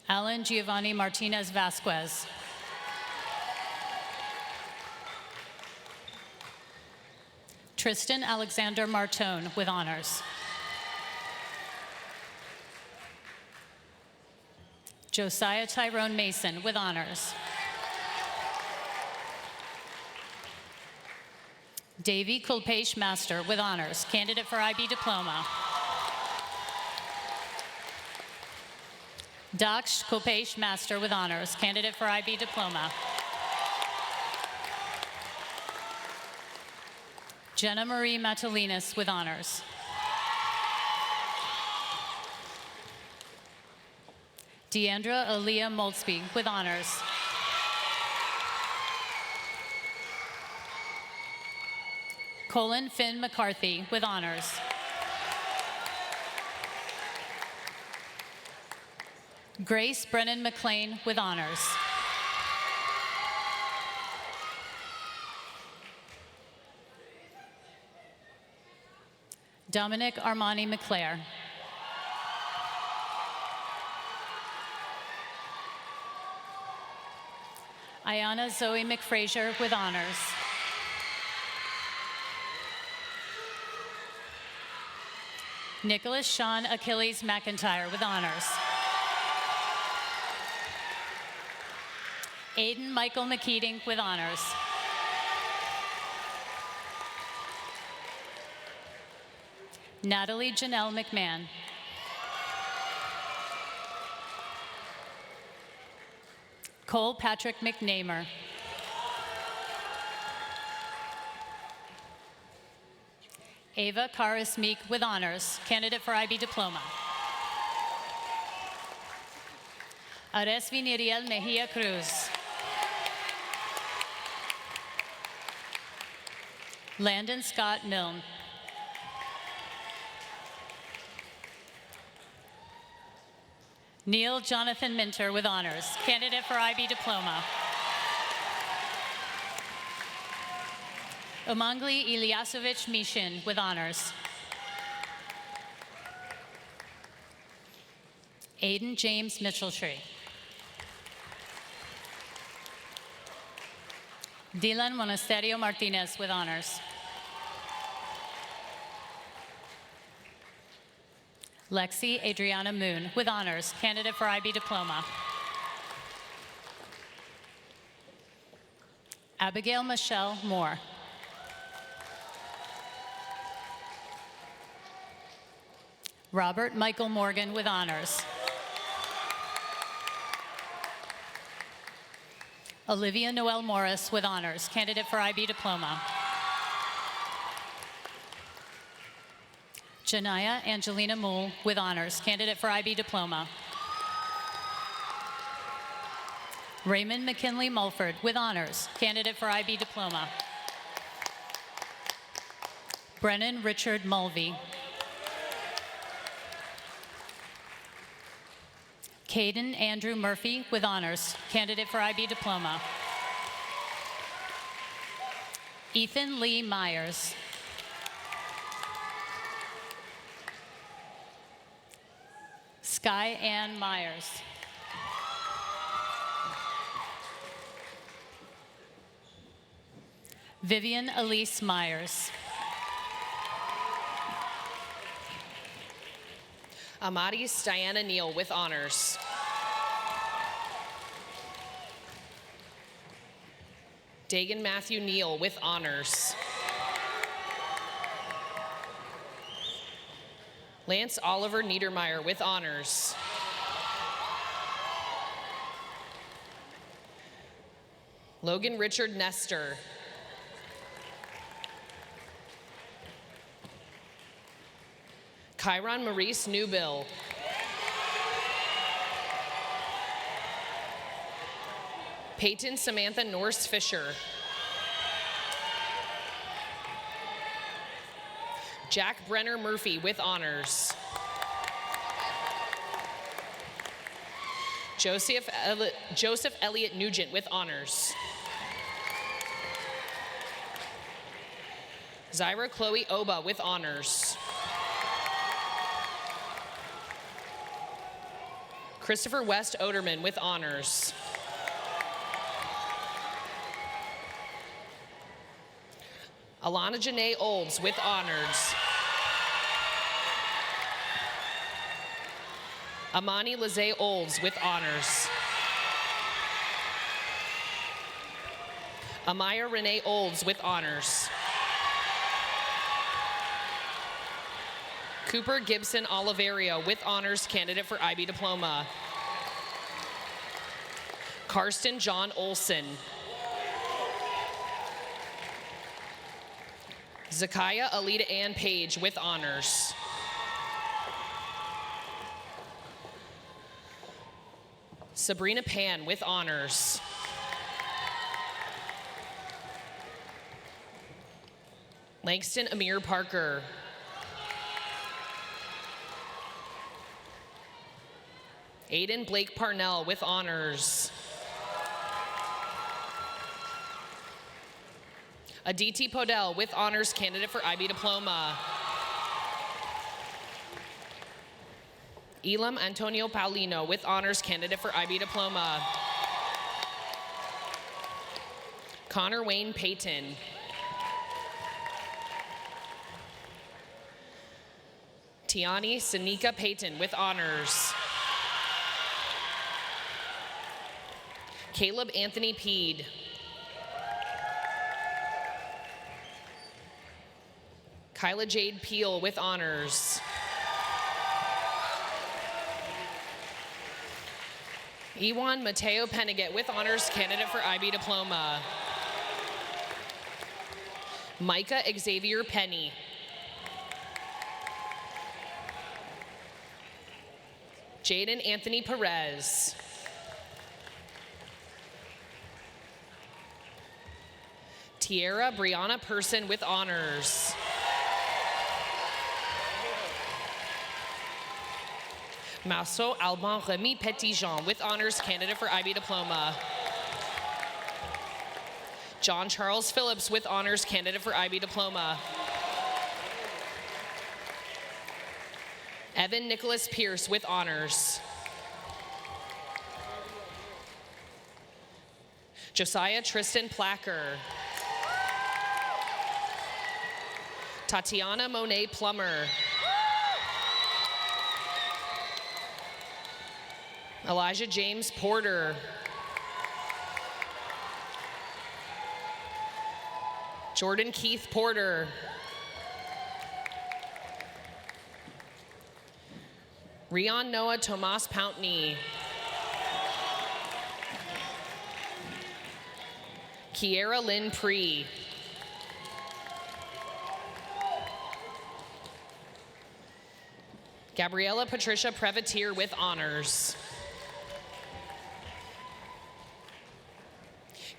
Alan Giovanni Martinez Vasquez. Tristan Alexander Martone with honors. Josiah Tyrone Mason with honors. Davy Kulpesh Master with honors, candidate for IB diploma. Daksh Kulpesh Master with honors, candidate for IB diploma. Jenna Marie Matalinas with honors. Deandra Aaliyah Moldsby with honors. Colin Finn McCarthy with honors. Grace Brennan McLean with honors. Dominic Armani McClare. Ayana Zoe McFrazier with honors. Nicholas Sean Achilles McIntyre with honors. Aiden Michael McKeating with honors. Natalie Janelle McMahon. Cole Patrick McNamer. Ava Karis Meek with honors, candidate for IB diploma. Aresvi Niriel Mejia Cruz. Landon Scott Milne. Neil Jonathan Minter with honors, candidate for IB diploma. Umangli Ilyasovich Mishin with honors. Aiden James Mitchelltree. Dylan Monasterio Martinez with honors. Lexi Adriana Moon with honors, candidate for IB diploma. Abigail Michelle Moore. Robert Michael Morgan with honors. Olivia Noel Morris with honors, candidate for IB diploma. Janaya Angelina Moole with honors, candidate for IB diploma. Raymond McKinley Mulford with honors, candidate for IB diploma. Brennan Richard Mulvey. Caden Andrew Murphy with honors, candidate for IB diploma. Ethan Lee Myers. Sky Ann Myers. Vivian Elise Myers. Amadis Diana Neal with honors. Dagan Matthew Neal with honors. Lance Oliver Niedermeyer with honors. Logan Richard Nestor. Kyron Maurice Newbill. Peyton Samantha Norse Fisher. Jack Brenner Murphy with honors. Joseph Elliott Nugent with honors. Zyra Chloe Oba with honors. Christopher West Oderman with honors. Alana Janae Olds with honors. Amani Lizzie Olds with honors. Amaya Renee Olds with honors. Cooper Gibson Oliverio with honors, candidate for IB diploma. Karsten John Olson. Zakiah Alita Ann Page with honors. Sabrina Pan with honors. Langston Amir Parker. Aiden Blake Parnell with honors. Aditi Podell with honors, candidate for IB diploma. Elam Antonio Paulino with honors, candidate for IB diploma. Connor Wayne Payton. Tiani Sanika Payton with honors. Caleb Anthony Peed. Kyla Jade Peel with honors. Ewan Mateo Pennegat with honors, candidate for IB diploma. Micah Xavier Penny. Jaden Anthony Perez. Tierra Brianna Person with honors. Masso Alban Remy Petitjean with honors, candidate for IB diploma. John Charles Phillips with honors, candidate for IB diploma. Evan Nicholas Pierce with honors. Josiah Tristan Placker. Tatiana Monet Plummer. Elijah James Porter. Jordan Keith Porter. Rion Noah Tomas Pountney. Kiera Lynn Pree. Gabriella Patricia Prevatier with honors.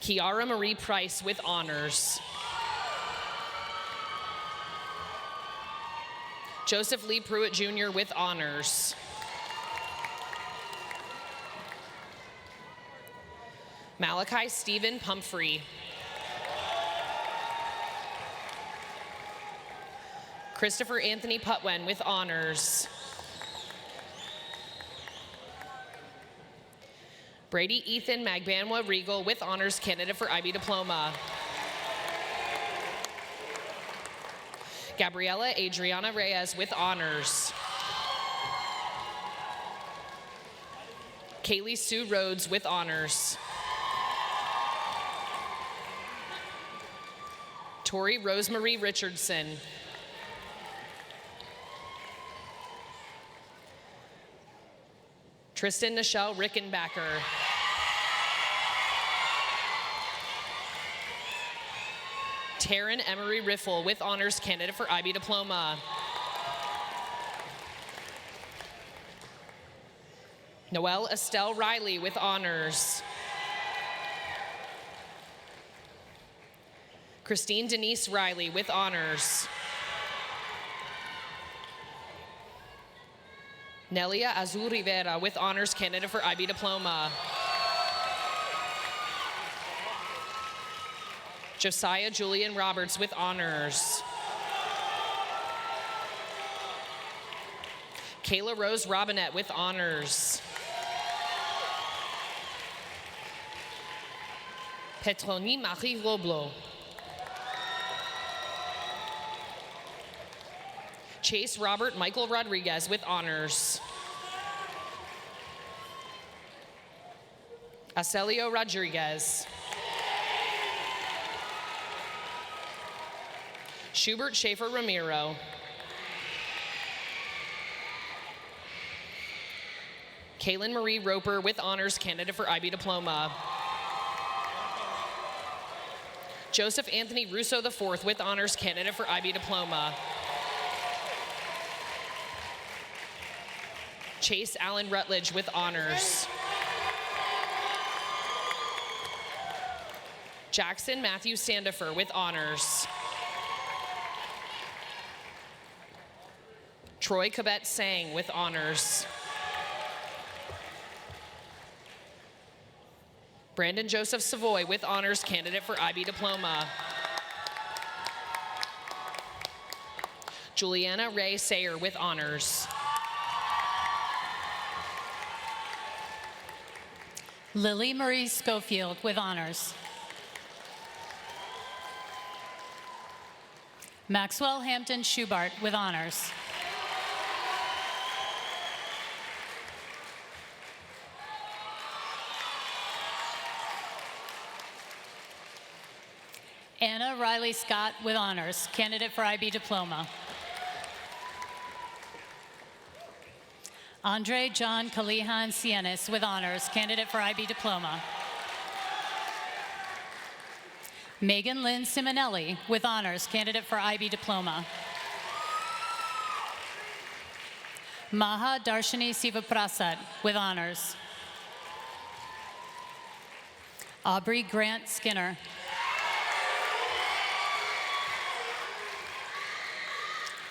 Kiara Marie Price with honors. Joseph Lee Pruitt Jr. with honors. Malachi Stephen Pumphrey. Christopher Anthony Putwen with honors. Brady Ethan Magbanwa Regal with honors, candidate for IB diploma. Gabriela Adriana Reyes with honors. Kaylee Sue Rhodes with honors. Tori Rosemarie Richardson. Tristan Nichelle Rickenbacker. Taryn Emery Riffle with honors, candidate for IB diploma. Noelle Estelle Riley with honors. Christine Denise Riley with honors. Nelia Azul Rivera with honors, candidate for IB diploma. Josiah Julian Roberts with honors. Kayla Rose Robinette with honors. Petroni Marie Roblo. Chase Robert Michael Rodriguez with honors. Acelio Rodriguez. Schubert Schaefer Ramiro. Kaylin Marie Roper with honors, candidate for IB diploma. Joseph Anthony Russo IV with honors, candidate for IB diploma. Chase Allen Rutledge with honors. Jackson Matthew Sandifer with honors. Troy Cabet Sang with honors. Brandon Joseph Savoy with honors, candidate for IB diploma. Juliana Ray Sayer with honors. Lily Marie Schofield with honors. Maxwell Hampton Schubart with honors. Anna Riley Scott with honors, candidate for IB diploma. Andre John Kalihan Sienis with honors, candidate for IB diploma. Megan Lynn Simonelli with honors, candidate for IB diploma. Maha Darshini Sivaprasad with honors. Aubrey Grant Skinner.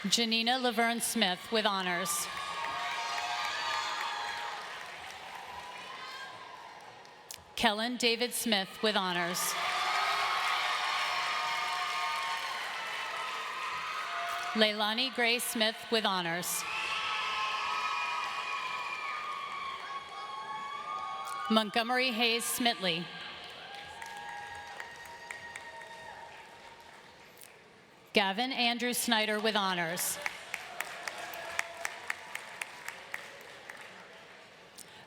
Janina Laverne Smith with honors. Kellen David Smith with honors. Leilani Gray Smith with honors. Montgomery Hayes Smitley. Gavin Andrew Snyder with honors.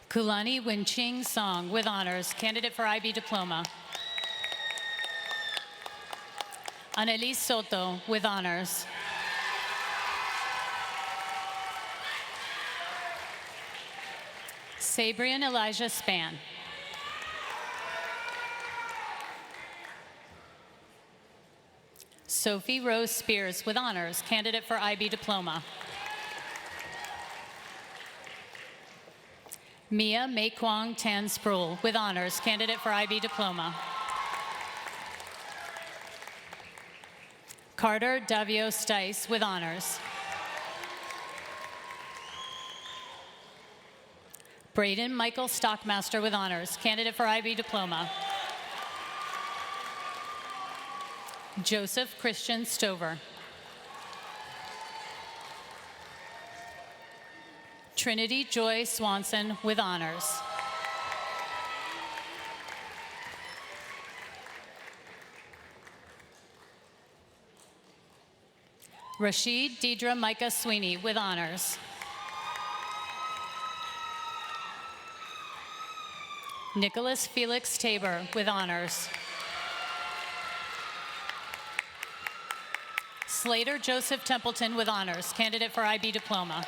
Kulani Winching Song with honors, candidate for IB diploma. Annalise Soto with honors. Sabrian Elijah Span. Sophie Rose Spears with honors, candidate for IB diploma. Mia Meikwang Tan Sproul with honors, candidate for IB diploma. Carter Davio Stice with honors. Braden Michael Stockmaster with honors, candidate for IB diploma. Joseph Christian Stover. Trinity Joy Swanson with honors. Rashid Deidre Micah Sweeney with honors. Nicholas Felix Tabor with honors. Slater Joseph Templeton with honors, candidate for IB diploma.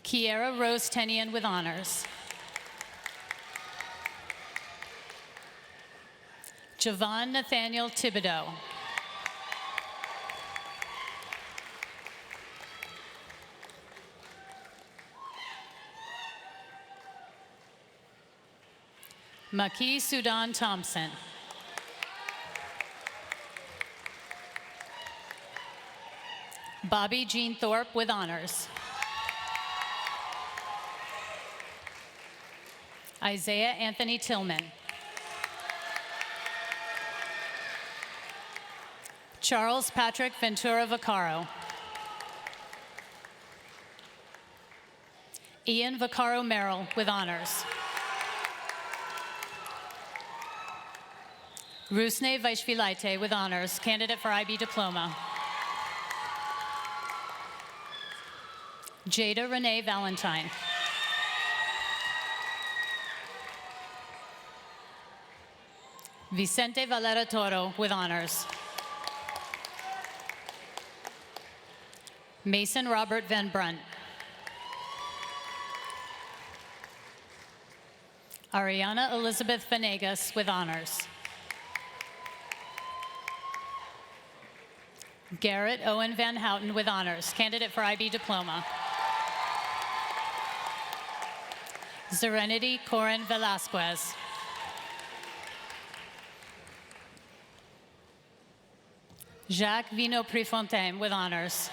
Kiera Rose Tenian with honors. Javon Nathaniel Thibodeau. Maki Sudan Thompson. Bobby Jean Thorpe with honors. Isaiah Anthony Tillman. Charles Patrick Ventura Vaccaro. Ian Vaccaro Merrill with honors. Rusne Vaishvilaite with honors, candidate for IB diploma. Jada Renee Valentine. Vicente Valera Toro with honors. Mason Robert Van Brunt. Ariana Elizabeth Venegas with honors. Garrett Owen Van Houten with honors, candidate for IB diploma. Serenity Corin Velasquez. Jacques Vino Prefontaine with honors.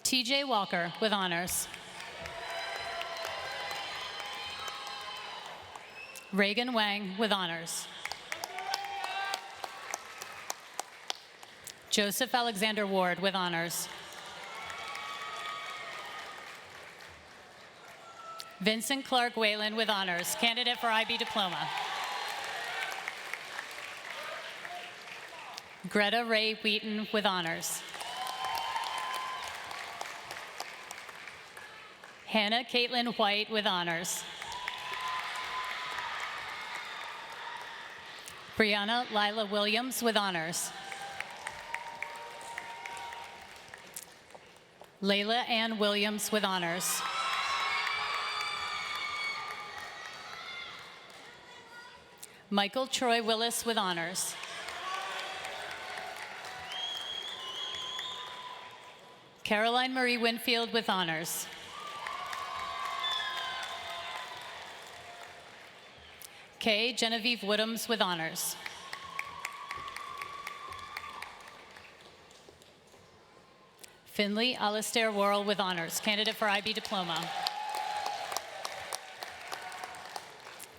TJ Walker with honors. Reagan Wang with honors. Joseph Alexander Ward with honors. Vincent Clark Whalen with honors, candidate for IB diploma. Greta Ray Wheaton with honors. Hannah Caitlin White with honors. Brianna Lila Williams with honors. Layla Ann Williams with honors. Michael Troy Willis with honors. Caroline Marie Winfield with honors. Kay Genevieve Woodhams with honors. Finley Alistair Worrell with honors, candidate for IB diploma.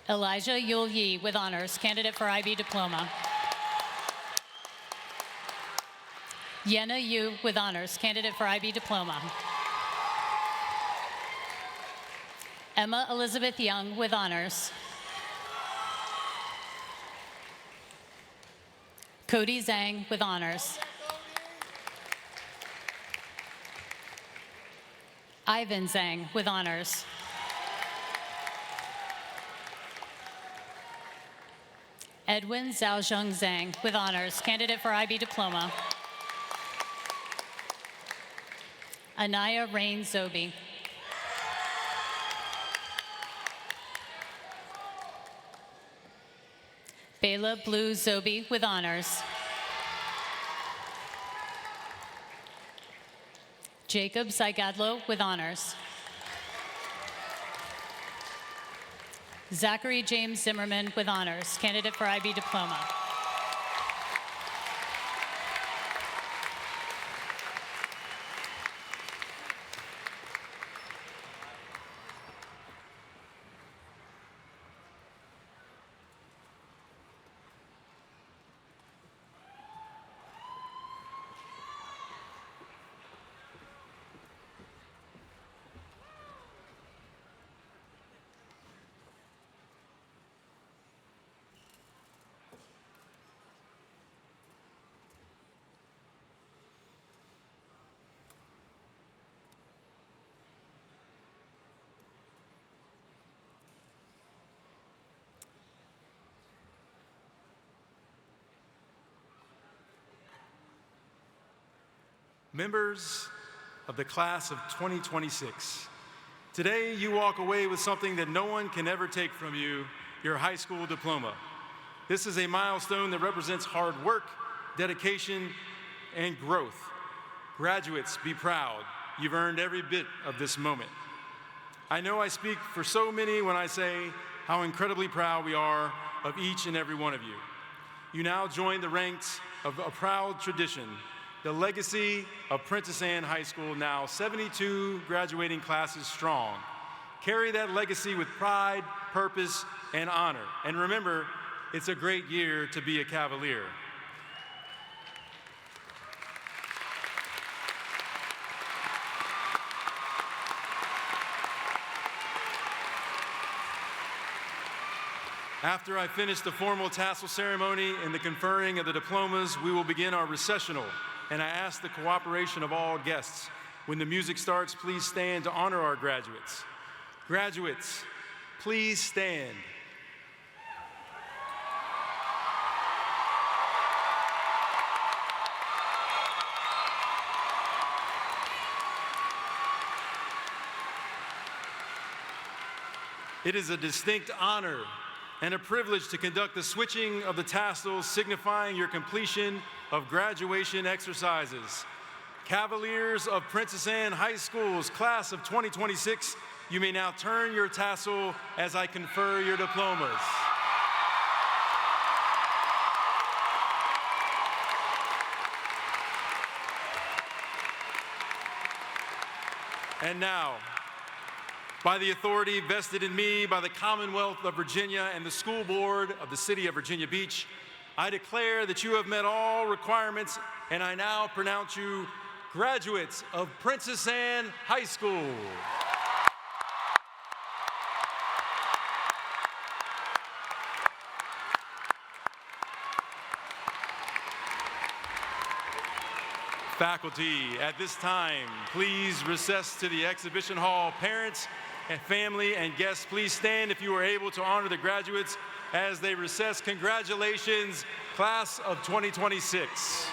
Elijah Yul Yi with honors, candidate for IB diploma. Yenna Yu with honors, candidate for IB diploma. Emma Elizabeth Young with honors. Cody Zhang with honors. Ivan Zhang with honors. Edwin Xiaozheng Zhang with honors, candidate for IB diploma. Anaya Rain Zobi. Bela Blue Zobi with honors. Jacob Zygadlo with honors. Zachary James Zimmerman with honors, candidate for IB diploma. Members of the class of 2026, today you walk away with something that no one can ever take from you, your high school diploma. This is a milestone that represents hard work, dedication, and growth. Graduates, be proud. You've earned every bit of this moment. I know I speak for so many when I say how incredibly proud we are of each and every one of you. You now join the ranks of a proud tradition, the legacy of Princess Anne High School, now 72 graduating classes strong. Carry that legacy with pride, purpose, and honor. And remember, it's a great year to be a Cavalier. After I finish the formal tassel ceremony and the conferring of the diplomas, we will begin our recessional. And I ask the cooperation of all guests. When the music starts, please stand to honor our graduates. Graduates, please stand. It is a distinct honor and a privilege to conduct the switching of the tassels, signifying your completion of graduation exercises. Cavaliers of Princess Anne High School's class of 2026, you may now turn your tassel as I confer your diplomas. And now, by the authority vested in me by the Commonwealth of Virginia and the School Board of the City of Virginia Beach, I declare that you have met all requirements, and I now pronounce you graduates of Princess Anne High School. Faculty, at this time, please recess to the exhibition hall. Parents and family and guests, please stand if you are able to honor the graduates as they recess. Congratulations, class of 2026.